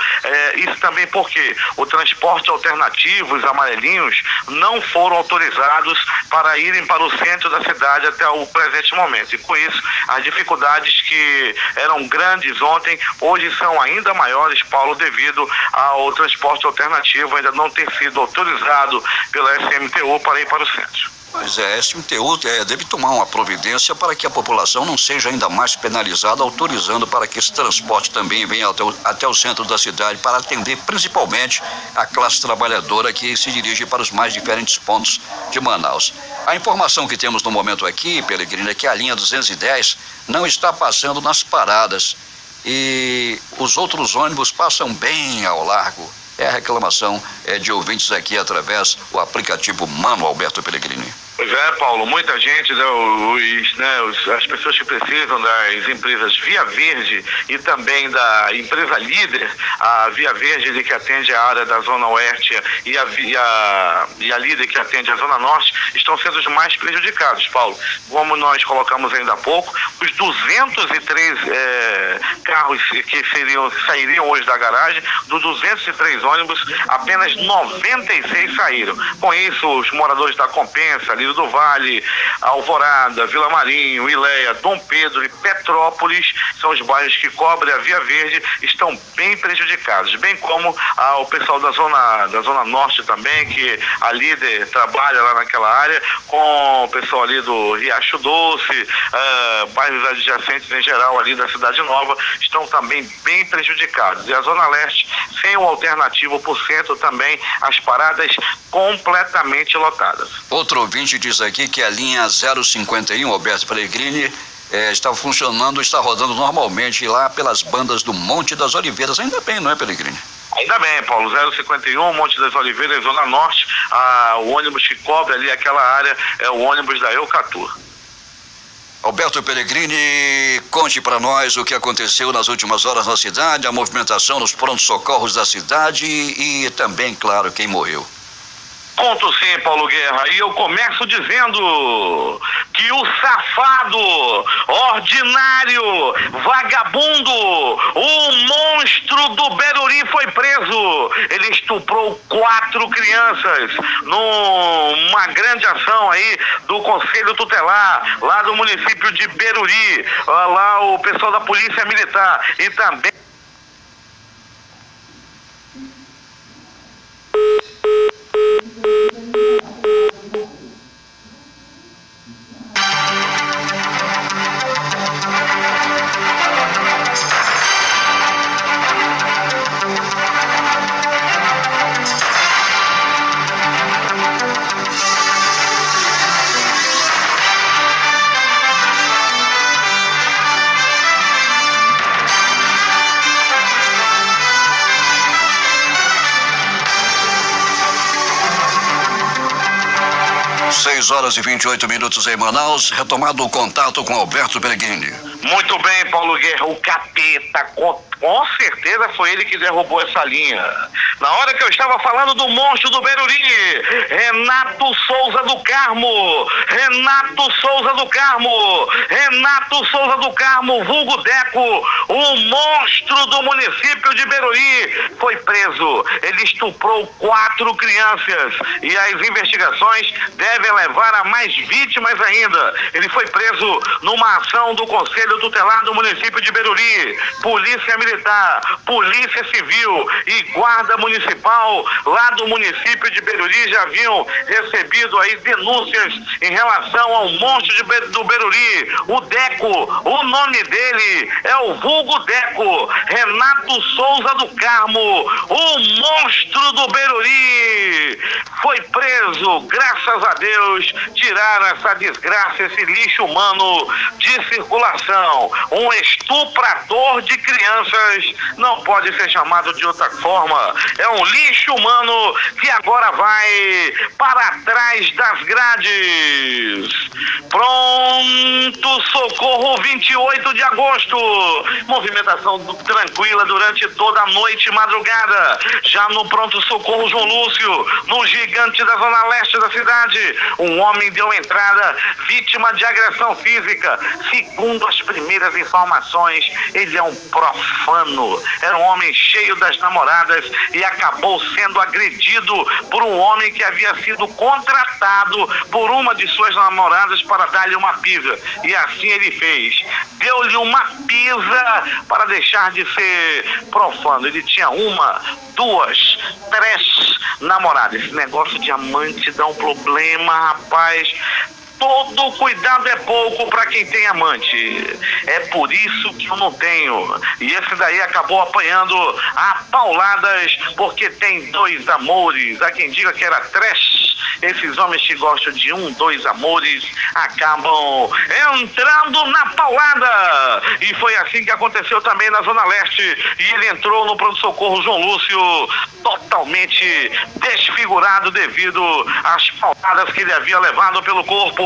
isso também porque o transporte alternativo, os amarelinhos, não foram autorizados para irem para o centro da cidade até o presente momento. E com isso, as dificuldades que eram grandes ontem, hoje são ainda maiores, Paulo, devido ao transporte alternativo ainda não ter sido autorizado pela SMTU para ir para o centro. Pois é, a SMTU deve tomar uma providência para que a população não seja ainda mais penalizada, autorizando para que esse transporte também venha até o centro da cidade, para atender principalmente a classe trabalhadora que se dirige para os mais diferentes pontos de Manaus. A informação que temos no momento aqui, Pellegrini, é que a linha 210 não está passando nas paradas e os outros ônibus passam bem ao largo. É a reclamação de ouvintes aqui através do aplicativo Mano, Alberto Pellegrini. Pois é, Paulo, muita gente, as pessoas que precisam das empresas Via Verde e também da empresa líder, a Via Verde que atende a área da Zona Oeste e a líder que atende a Zona Norte, estão sendo os mais prejudicados, Paulo. Como nós colocamos ainda há pouco, os 203 carros que sairiam hoje da garagem, dos 203 ônibus, apenas 96 saíram. Com isso, os moradores da Compensa, ali do Vale, Alvorada, Vila Marinho, Ileia, Dom Pedro e Petrópolis, são os bairros que cobrem a Via Verde, estão bem prejudicados, bem como o pessoal da zona Norte também, que a líder trabalha lá naquela área, com o pessoal ali do Riacho Doce, bairros adjacentes em geral ali da Cidade Nova, estão também bem prejudicados. E a Zona Leste, sem o alternativo por centro também, as paradas completamente lotadas. Outro ouvinte diz aqui que a linha 051, Alberto Pellegrini, está funcionando, está rodando normalmente lá pelas bandas do Monte das Oliveiras. Ainda bem, não é, Pellegrini? Ainda bem, Paulo. 051, Monte das Oliveiras, Zona Norte, o ônibus que cobre ali aquela área é o ônibus da Eucatur. Alberto Pellegrini, conte para nós o que aconteceu nas últimas horas na cidade, a movimentação nos prontos-socorros da cidade e também, claro, quem morreu. Conto sim, Paulo Guerra, e eu começo dizendo que o safado, ordinário, vagabundo, o monstro do Beruri foi preso. Ele estuprou 4 crianças numa grande ação aí do Conselho Tutelar, lá do município de Beruri, lá o pessoal da Polícia Militar e também... Seis horas e 28 minutos em Manaus, retomado o contato com Alberto Peregrini. Muito bem, Paulo Guerra, o capeta, com certeza foi ele que derrubou essa linha. Na hora que eu estava falando do monstro do Beruri, Renato Souza do Carmo, vulgo Deco, o monstro do município de Beruri, foi preso. Ele estuprou 4 crianças e as investigações devem levar a mais vítimas ainda. Ele foi preso numa ação do Conselho Tutelar do município de Beruri. Polícia Militar, Polícia Civil e Guarda Municipal lá do município de Beruri já haviam recebido aí denúncias em relação ao monstro do Beruri, o Deco. O nome dele é o vulgo Deco, Renato Souza do Carmo, o monstro do Beruri. Foi preso, graças a Deus, tiraram essa desgraça, esse lixo humano de circulação. Um estuprador de crianças não pode ser chamado de outra forma. É um lixo humano que agora vai para trás das grades. Pronto socorro, 28 de agosto. Movimentação tranquila durante toda a noite e madrugada. Já no pronto socorro João Lúcio, no gigante da zona leste da cidade, um homem deu entrada vítima de agressão física. Segundo as primeiras informações, ele é um profano. Era um homem cheio das namoradas e acabou sendo agredido por um homem que havia sido contratado por uma de suas namoradas para dar-lhe uma pisa. E assim ele fez. Deu-lhe uma pisa para deixar de ser profano. Ele tinha 1, 2, 3 namoradas. Esse negócio de amante dá um problema, rapaz. Todo cuidado é pouco para quem tem amante. É por isso que eu não tenho. E esse daí acabou apanhando a pauladas porque tem 2 amores. Há quem diga que era 3. Esses homens que gostam de 1, 2 amores acabam entrando na paulada. E foi assim que aconteceu também na Zona Leste. E ele entrou no pronto-socorro João Lúcio totalmente desfigurado devido às pauladas que ele havia levado pelo corpo.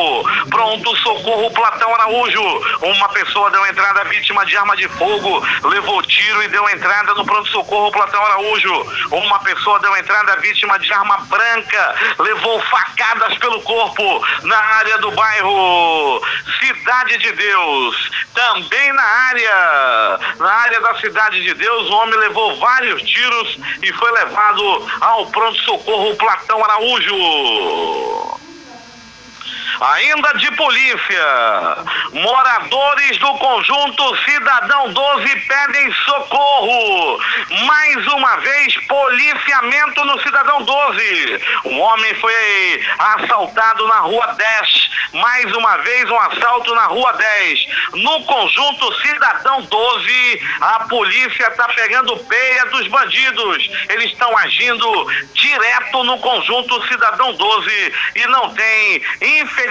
Pronto socorro Platão Araújo, uma pessoa deu entrada vítima de arma de fogo, levou tiro e deu entrada no pronto socorro Platão Araújo. Uma pessoa deu entrada vítima de arma branca, levou facadas pelo corpo na área do bairro Cidade de Deus. Também na área da Cidade de Deus, o homem levou vários tiros e foi levado ao pronto socorro Platão Araújo. Ainda de polícia, moradores do conjunto Cidadão 12 pedem socorro. Mais uma vez, policiamento no Cidadão 12. Um homem foi assaltado na Rua 10. Mais uma vez, um assalto na Rua 10. No conjunto Cidadão 12, a polícia está pegando peia dos bandidos. Eles estão agindo direto no conjunto Cidadão 12 e não tem, infelizmente,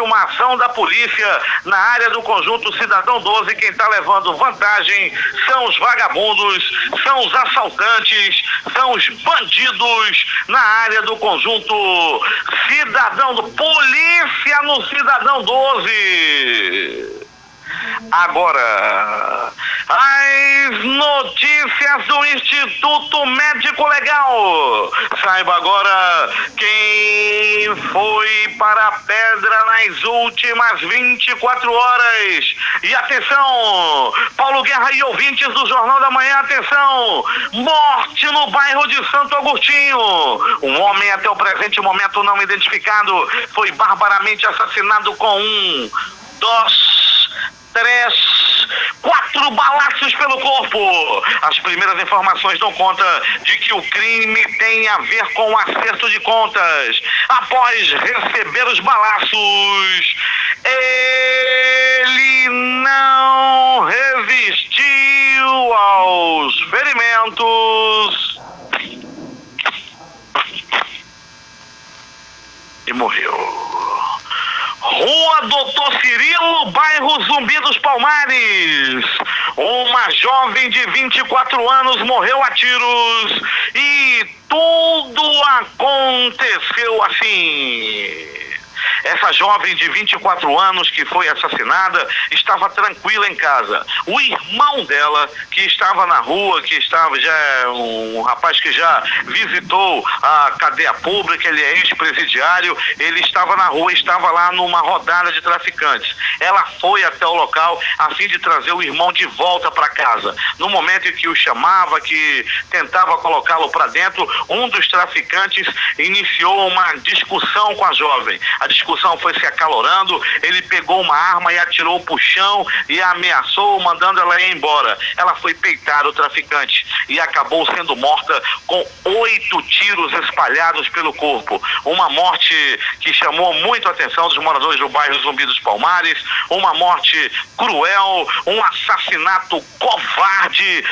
uma ação da polícia na área do conjunto Cidadão 12. Quem está levando vantagem são os vagabundos, são os assaltantes, são os bandidos na área do conjunto Cidadão do Polícia no Cidadão 12. Agora, as notícias do Instituto Médico Legal. Saiba agora quem foi para a pedra nas últimas 24 horas. E atenção, Paulo Guerra e ouvintes do Jornal da Manhã, atenção. Morte no bairro de Santo Agostinho. Um homem até o presente momento não identificado foi barbaramente assassinado com 1, 2, 3, 4 balaços pelo corpo. As primeiras informações dão conta de que o crime tem a ver com o acerto de contas. Após receber os balaços, ele não resistiu aos ferimentos e morreu. Rua Doutor Cirilo, bairro Zumbi dos Palmares. Uma jovem de 24 anos morreu a tiros e tudo aconteceu assim. Essa jovem de 24 anos que foi assassinada estava tranquila em casa. O irmão dela, que estava na rua, que estava já um rapaz que já visitou a cadeia pública, ele é ex-presidiário, ele estava na rua, estava lá numa rodada de traficantes. Ela foi até o local a fim de trazer o irmão de volta para casa. No momento em que o chamava, que tentava colocá-lo para dentro, um dos traficantes iniciou uma discussão com a jovem. A discussão foi se acalorando, ele pegou uma arma e atirou pro chão e a ameaçou, mandando ela ir embora. Ela foi peitar o traficante e acabou sendo morta com 8 tiros espalhados pelo corpo. Uma morte que chamou muito a atenção dos moradores do bairro Zumbi dos Palmares, uma morte cruel, um assassinato covarde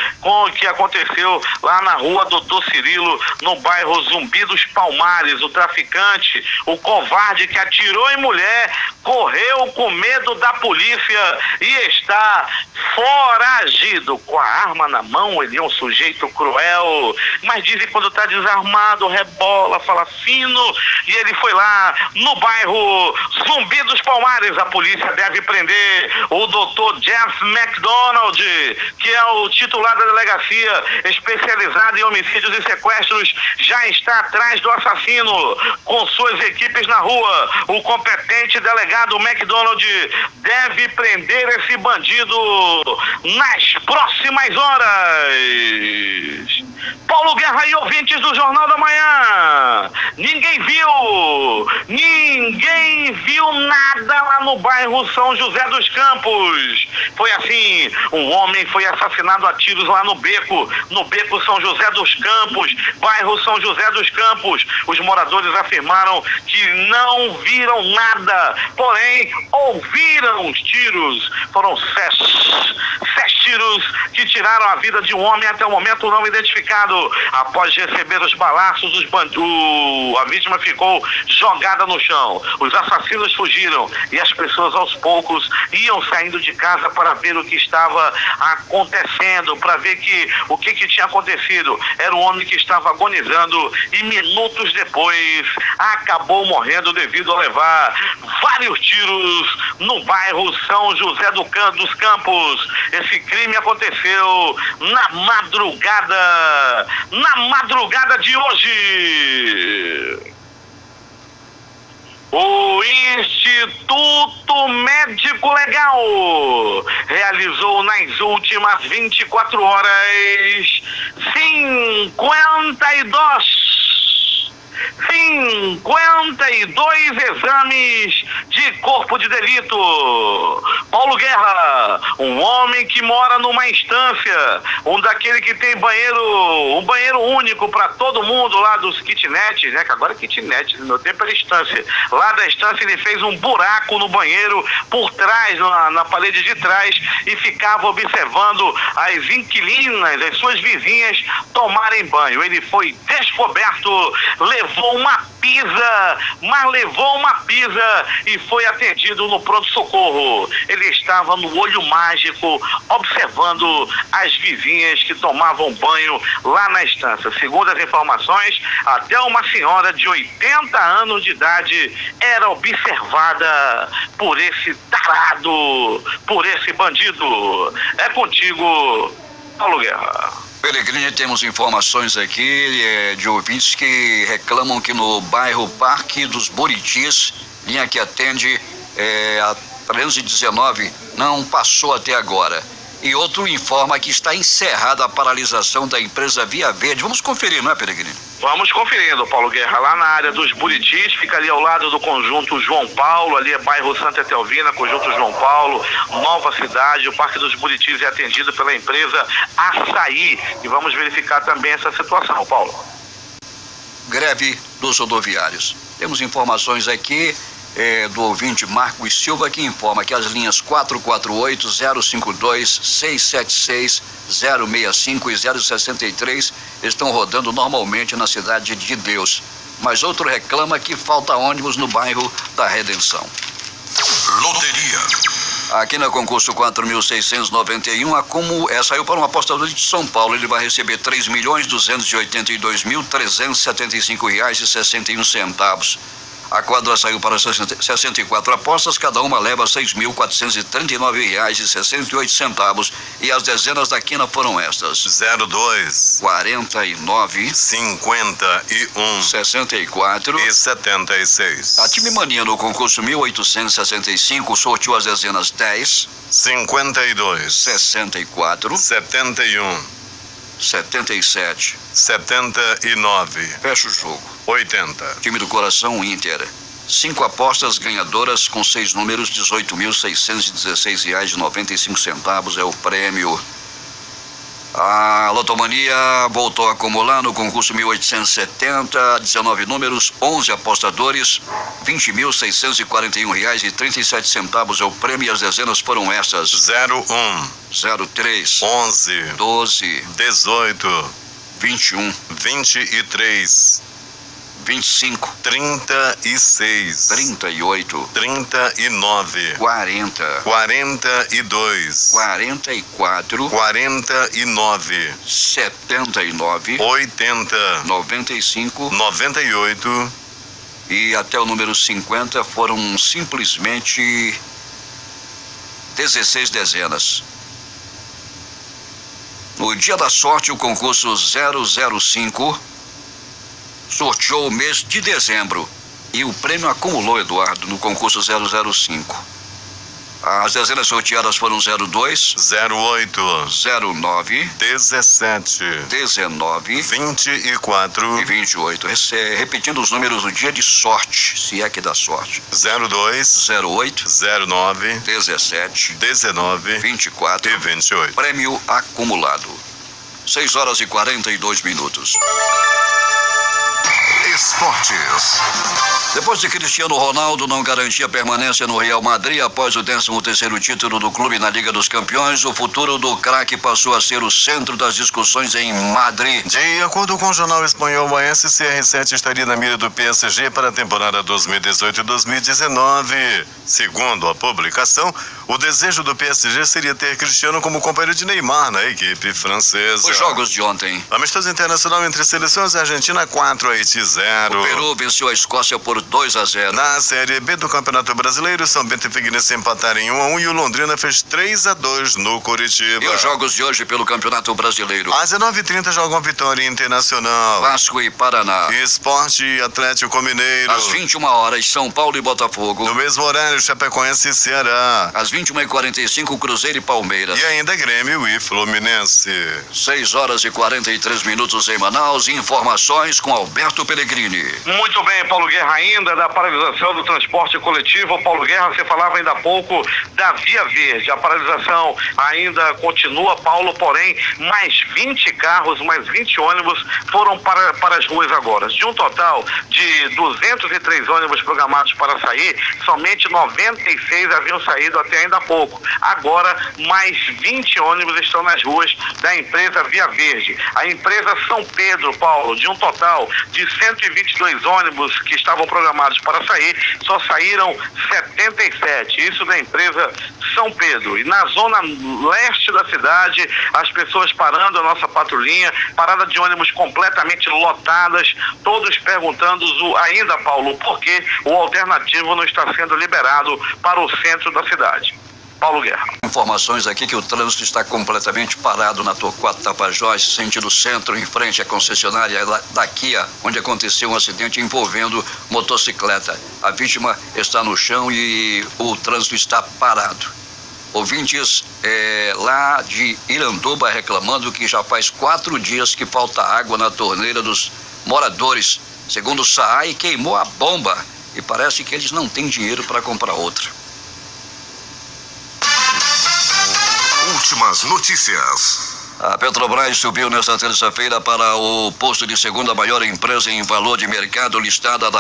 que aconteceu lá na rua Doutor Cirilo, no bairro Zumbi dos Palmares. O traficante, o covarde que atirou em mulher, correu com medo da polícia e está foragido com a arma na mão. Ele é um sujeito cruel, mas dizem que quando está desarmado, rebola, fala fino, e ele foi lá no bairro Zumbi dos Palmares. A polícia deve prender o Dr. Jeff McDonald, que é o titular da delegacia especializada em homicídios e sequestros, já está atrás do assassino com suas equipes na rua. O competente delegado McDonald deve prender esse bandido nas próximas horas. Paulo Guerra e ouvintes do Jornal da Manhã, ninguém viu nada lá no bairro São José dos Campos. Foi assim, um homem foi assassinado a tiros lá no beco São José dos Campos, bairro São José dos Campos. Os moradores afirmaram que não viram nada, porém ouviram os tiros. Foram 7 tiros que tiraram a vida de um homem até o momento não identificado. Após receber os balaços, a vítima ficou jogada no chão. Os assassinos fugiram e as pessoas aos poucos iam saindo de casa para ver o que estava acontecendo, para ver o que tinha acontecido. Era um homem que estava agonizando e minutos depois acabou morrendo devido a levar vários tiros no bairro São José dos Campos. Esse crime aconteceu na madrugada de hoje. O Instituto Médico Legal realizou nas últimas 24 horas 52 exames de corpo de delito. Paulo Guerra, um homem que mora numa instância, daquele que tem um banheiro único para todo mundo lá dos kitnets, né? Que agora é kitnet, no meu tempo era instância. Lá da instância ele fez um buraco no banheiro por trás, na parede de trás, e ficava observando as inquilinas, as suas vizinhas tomarem banho. Ele foi descoberto, levou uma pisa e foi atendido no pronto-socorro. Ele estava no olho mágico observando as vizinhas que tomavam banho lá na estância. Segundo as informações, até uma senhora de 80 anos de idade era observada por esse tarado, por esse bandido. É contigo, Paulo Guerra. Pellegrini, temos informações aqui de ouvintes que reclamam que no bairro Parque dos Buritis, linha que atende a 319, não passou até agora. E outro informa que está encerrada a paralisação da empresa Via Verde. Vamos conferir, não é, Pellegrini? Vamos conferindo, Paulo Guerra. Lá na área dos Buritis, fica ali ao lado do conjunto João Paulo, ali é bairro Santa Etelvina, conjunto João Paulo, Nova Cidade. O Parque dos Buritis é atendido pela empresa Açaí. E vamos verificar também essa situação, Paulo. Greve dos rodoviários. Temos informações aqui do ouvinte Marcos Silva, que informa que as linhas 448, 052, 676, 065 e 063 estão rodando normalmente na cidade de Deus. Mas outro reclama que falta ônibus no bairro da Redenção. Loteria. Aqui no concurso 4.691, saiu para um apostador de São Paulo. Ele vai receber R$ 3.282.375,61. A quadra saiu para 64 apostas, cada uma leva R$ 6.439,68. E as dezenas da quina foram estas: 02, 49, 51 64 e 76. A Time Mania no concurso 1865 sorteou as dezenas 10, 52, 64, 71, 77. 79, Fecha o jogo. 80. Time do coração, Inter. 5 apostas ganhadoras com 6 números, R$ 18.616,95 é o prêmio. A Lotomania voltou a acumular no concurso 1870, 19 números, 11 apostadores, R$ 20.641,37 é o prêmio. E as dezenas foram essas: 01, 03, 11, 12, 18, 21, 23, 25, 36, 38, 39, 40, 42, 44, 49, 79, 80, 95 98, e até o número 50 foram simplesmente 16 dezenas. No dia da sorte, o concurso 005 sorteou o mês de dezembro e o prêmio acumulou, Eduardo, no concurso 005. As dezenas sorteadas foram 02, 08, 09, 17, 19 24, e 28. Repetindo os números do dia de sorte, se é que dá sorte: 02, 08, 09, 17, 19 24. e 28. Prêmio acumulado. 6 horas e 42 minutos. Esportes. Depois de Cristiano Ronaldo não garantir a permanência no Real Madrid após o 13º título do clube na Liga dos Campeões, o futuro do craque passou a ser o centro das discussões em Madrid. De acordo com o jornal espanhol AS, CR7 estaria na mira do PSG para a temporada 2018-2019. Segundo a publicação, o desejo do PSG seria ter Cristiano como companheiro de Neymar na equipe francesa. Os jogos de ontem: amistoso internacional entre seleções: Argentina 4, Haiti 0. o Peru venceu a Escócia por 2-0. Na Série B do Campeonato Brasileiro, São Bento e Figueirense empataram em 1-1 e o Londrina fez 3-2 no Curitiba. E os jogos de hoje pelo Campeonato Brasileiro: às 19h30 jogam Vitória Internacional, Vasco e Paraná. Esporte e Atlético Mineiro. Às 21 horas, São Paulo e Botafogo. No mesmo horário, Chapecoense e Ceará. Às 21h45, Cruzeiro e Palmeiras. E ainda Grêmio e Fluminense. 6 horas e 43 minutos em Manaus. Informações com Alberto Pellegrini. Muito bem, Paulo Guerra, ainda da paralisação do transporte coletivo. Paulo Guerra, você falava ainda há pouco da Via Verde. A paralisação ainda continua, Paulo, porém, mais 20 carros, mais 20 ônibus foram para as ruas agora. De um total de 203 ônibus programados para sair, somente 96 haviam saído até ainda há pouco. Agora, mais 20 ônibus estão nas ruas da empresa Via Verde. A empresa São Pedro, Paulo, de um total de 122 ônibus que estavam programados para sair, só saíram 77. Isso da empresa São Pedro. E na zona leste da cidade, as pessoas parando a nossa patrulhinha, parada de ônibus completamente lotadas, todos perguntando ainda, Paulo, por que o alternativo não está sendo liberado para o centro da cidade. Paulo Guerra. Informações aqui que o trânsito está completamente parado na Torquato Tapajós, sentido centro, em frente à concessionária da Kia, onde aconteceu um acidente envolvendo motocicleta. A vítima está no chão e o trânsito está parado. Ouvintes lá de Iranduba reclamando que já faz 4 dias que falta água na torneira dos moradores. Segundo o SAAI, queimou a bomba e parece que eles não têm dinheiro para comprar outra. Últimas notícias. A Petrobras subiu nesta terça-feira para o posto de segunda maior empresa em valor de mercado listada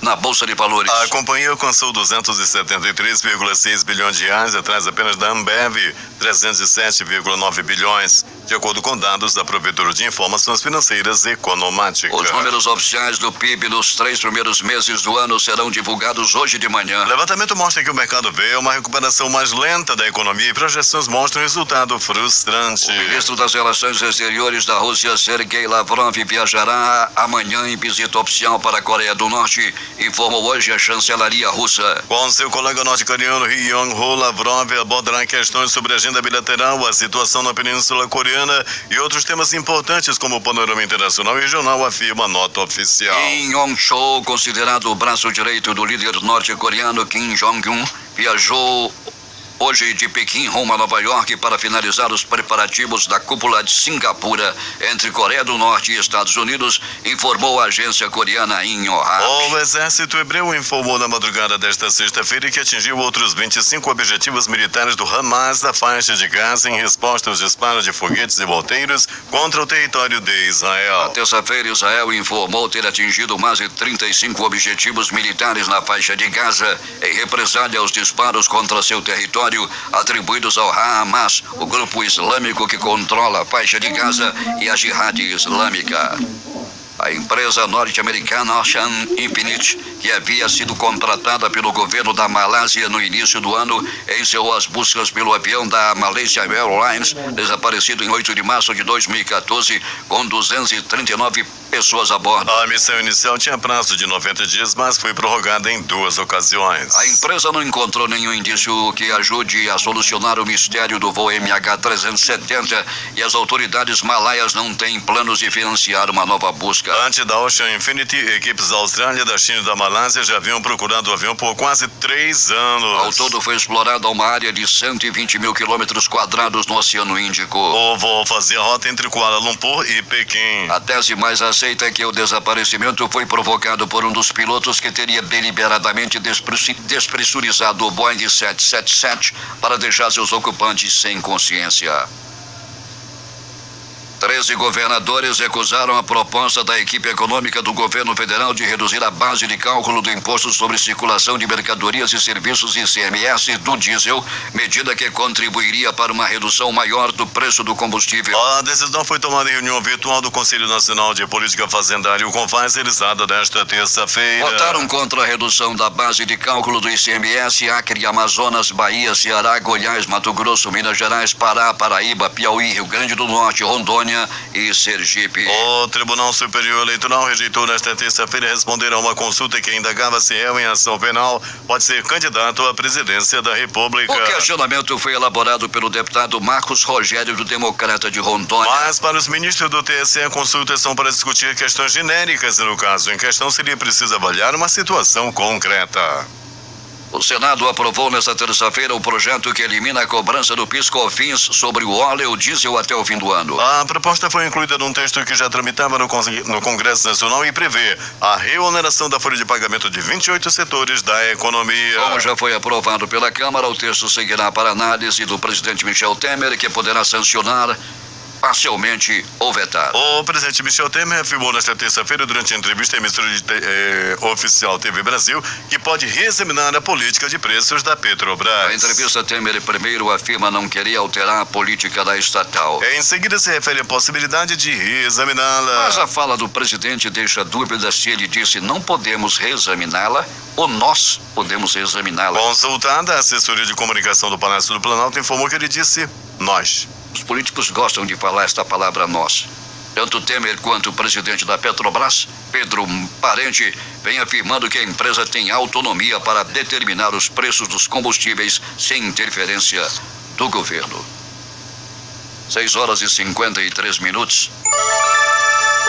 na Bolsa de Valores. A companhia alcançou 273,6 bilhões de reais, atrás apenas da Ambev, 307,9 bilhões, de acordo com dados da provedora de informações financeiras Economática. Os números oficiais do PIB nos 3 primeiros meses do ano serão divulgados hoje de manhã. O levantamento mostra que o mercado vê uma recuperação mais lenta da economia e projeções mostram resultado frustrante. O ministro das Relações Exteriores da Rússia, Sergei Lavrov, viajará amanhã em visita oficial para a Coreia do Norte, informou hoje a chancelaria russa. Com seu colega norte-coreano Ri Yong-ho, Lavrov abordará questões sobre a agenda bilateral, a situação na Península Coreana e outros temas importantes como o panorama internacional e regional, afirma a nota oficial. Kim Yong-chol, considerado o braço direito do líder norte-coreano Kim Jong-un, viajou hoje de Pequim rumo a Nova York para finalizar os preparativos da cúpula de Singapura entre Coreia do Norte e Estados Unidos, informou a agência coreana Yonhap. O exército hebreu informou na madrugada desta sexta-feira que atingiu outros 25 objetivos militares do Hamas na faixa de Gaza em resposta aos disparos de foguetes e morteiros contra o território de Israel. Na terça-feira, Israel informou ter atingido mais de 35 objetivos militares na faixa de Gaza em represália aos disparos contra seu território atribuídos ao Hamas, o grupo islâmico que controla a faixa de Gaza, e a Jihad Islâmica. A empresa norte-americana Ocean Infinite, que havia sido contratada pelo governo da Malásia no início do ano, encerrou as buscas pelo avião da Malaysia Airlines, desaparecido em 8 de março de 2014, com 239 pessoas a bordo. A missão inicial tinha prazo de 90 dias, mas foi prorrogada em 2 ocasiões. A empresa não encontrou nenhum indício que ajude a solucionar o mistério do voo MH370 e as autoridades malaias não têm planos de financiar uma nova busca. Antes da Ocean Infinity, equipes da Austrália, da China e da Malásia já haviam procurado o avião por quase 3 anos. Ao todo foi explorada uma área de 120 mil quilômetros quadrados no Oceano Índico. O voo fazia rota entre Kuala Lumpur e Pequim. A tese mais aceita é que o desaparecimento foi provocado por um dos pilotos que teria deliberadamente despressurizado o Boeing 777 para deixar seus ocupantes sem consciência. 13 governadores recusaram a proposta da equipe econômica do governo federal de reduzir a base de cálculo do imposto sobre circulação de mercadorias e serviços ICMS do diesel, medida que contribuiria para uma redução maior do preço do combustível. A decisão foi tomada em reunião virtual do Conselho Nacional de Política Fazendária, o CONFAS, realizada nesta terça-feira. Votaram contra a redução da base de cálculo do ICMS Acre, Amazonas, Bahia, Ceará, Goiás, Mato Grosso, Minas Gerais, Pará, Paraíba, Piauí, Rio Grande do Norte, Rondônia e Sergipe. O Tribunal Superior Eleitoral rejeitou nesta terça-feira responder a uma consulta que indagava se réu em ação penal pode ser candidato à presidência da República. O questionamento foi elaborado pelo deputado Marcos Rogério, do Democrata de Rondônia. Mas para os ministros do TSE, consultas são para discutir questões genéricas e no caso em questão seria preciso avaliar uma situação concreta. O Senado aprovou nesta terça-feira o projeto que elimina a cobrança do PIS/COFINS sobre o óleo diesel até o fim do ano. A proposta foi incluída num texto que já tramitava no Congresso Nacional e prevê a reoneração da folha de pagamento de 28 setores da economia. Como já foi aprovado pela Câmara, o texto seguirá para análise do presidente Michel Temer, que poderá sancionar parcialmente ou vetar. O presidente Michel Temer afirmou nesta terça-feira, durante a entrevista à emissora oficial TV Brasil, que pode reexaminar a política de preços da Petrobras. Na entrevista, Temer primeiro afirma não querer alterar a política da estatal. Em seguida, se refere à possibilidade de reexaminá-la. Mas a fala do presidente deixa dúvidas se ele disse não podemos reexaminá-la ou nós podemos reexaminá-la. Consultada, a assessoria de comunicação do Palácio do Planalto informou que ele disse nós. Os políticos gostam de falar esta palavra nós. Tanto Temer quanto o presidente da Petrobras, Pedro Parente, vem afirmando que a empresa tem autonomia para determinar os preços dos combustíveis sem interferência do governo. 6h53.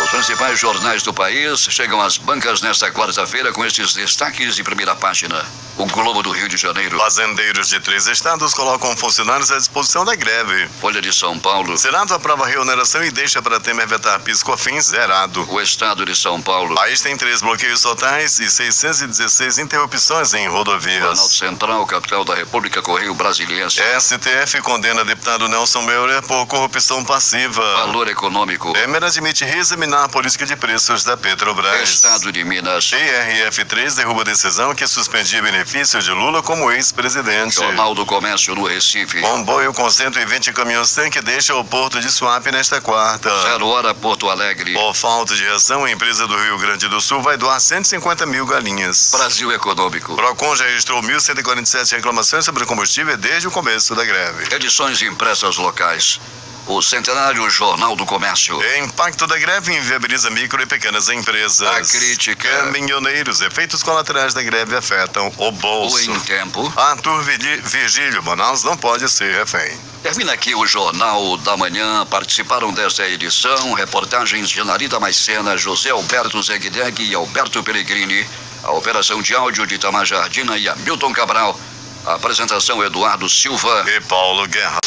Os principais jornais do país chegam às bancas nesta quarta-feira com estes destaques de primeira página. O Globo do Rio de Janeiro. Fazendeiros de 3 estados colocam funcionários à disposição da greve. Folha de São Paulo. Senado aprova a reoneração e deixa para Temer vetar PIS/COFINS zerado. O Estado de São Paulo. O país tem 3 bloqueios totais e 616 interrupções em rodovias. Planalto Central, capital da República, Correio Brasiliense. STF condena deputado Nelson Meurer por corrupção passiva. Valor Econômico. Temer admite reexaminar a política de preços da Petrobras. Estado de Minas. TRF3 derruba a decisão que suspendia benefícios de Lula como ex-presidente. Jornal do Comércio no Recife. Comboio com 120 caminhões-tanque deixa o porto de Suape nesta quarta. 0 hora Porto Alegre. Por falta de reação, a empresa do Rio Grande do Sul vai doar 150 mil galinhas. Brasil Econômico. Procon já registrou 1.147 reclamações sobre combustível desde o começo da greve. Edições impressas locais. O centenário Jornal do Comércio. Impacto da greve inviabiliza micro e pequenas empresas. A crítica. Caminhoneiros, efeitos colaterais da greve afetam o bolso. O Em Tempo. Arthur Virgílio, Manaus não pode ser refém. Termina aqui o Jornal da Manhã. Participaram desta edição reportagens de Narida Maicena, José Alberto Zegdeg e Alberto Pellegrini. A operação de áudio de Itamar Jardina e Hamilton Cabral. A apresentação Eduardo Silva e Paulo Guerra.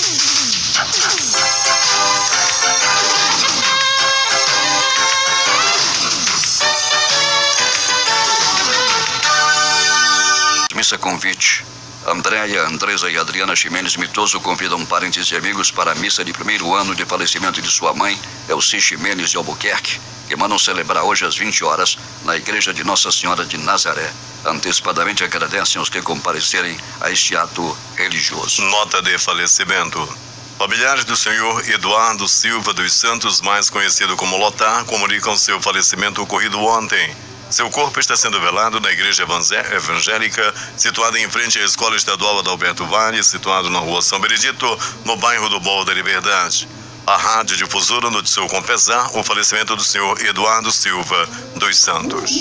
Missa convite. Andréia, Andresa e Adriana Ximenes Mitoso convidam parentes e amigos para a missa de primeiro ano de falecimento de sua mãe, Elci Ximenes de Albuquerque, que mandam celebrar hoje às 20 horas na Igreja de Nossa Senhora de Nazaré. Antecipadamente agradecem os que comparecerem a este ato religioso. Nota de falecimento. Familiares do senhor Eduardo Silva dos Santos, mais conhecido como Lotar, comunicam seu falecimento ocorrido ontem. Seu corpo está sendo velado na igreja evangélica, situada em frente à Escola Estadual Adalberto Vale, situado na rua São Benedito, no bairro do Morro da Liberdade. A Rádio Difusora noticiou com pesar o falecimento do senhor Eduardo Silva dos Santos.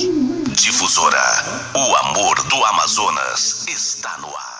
Difusora, o amor do Amazonas está no ar.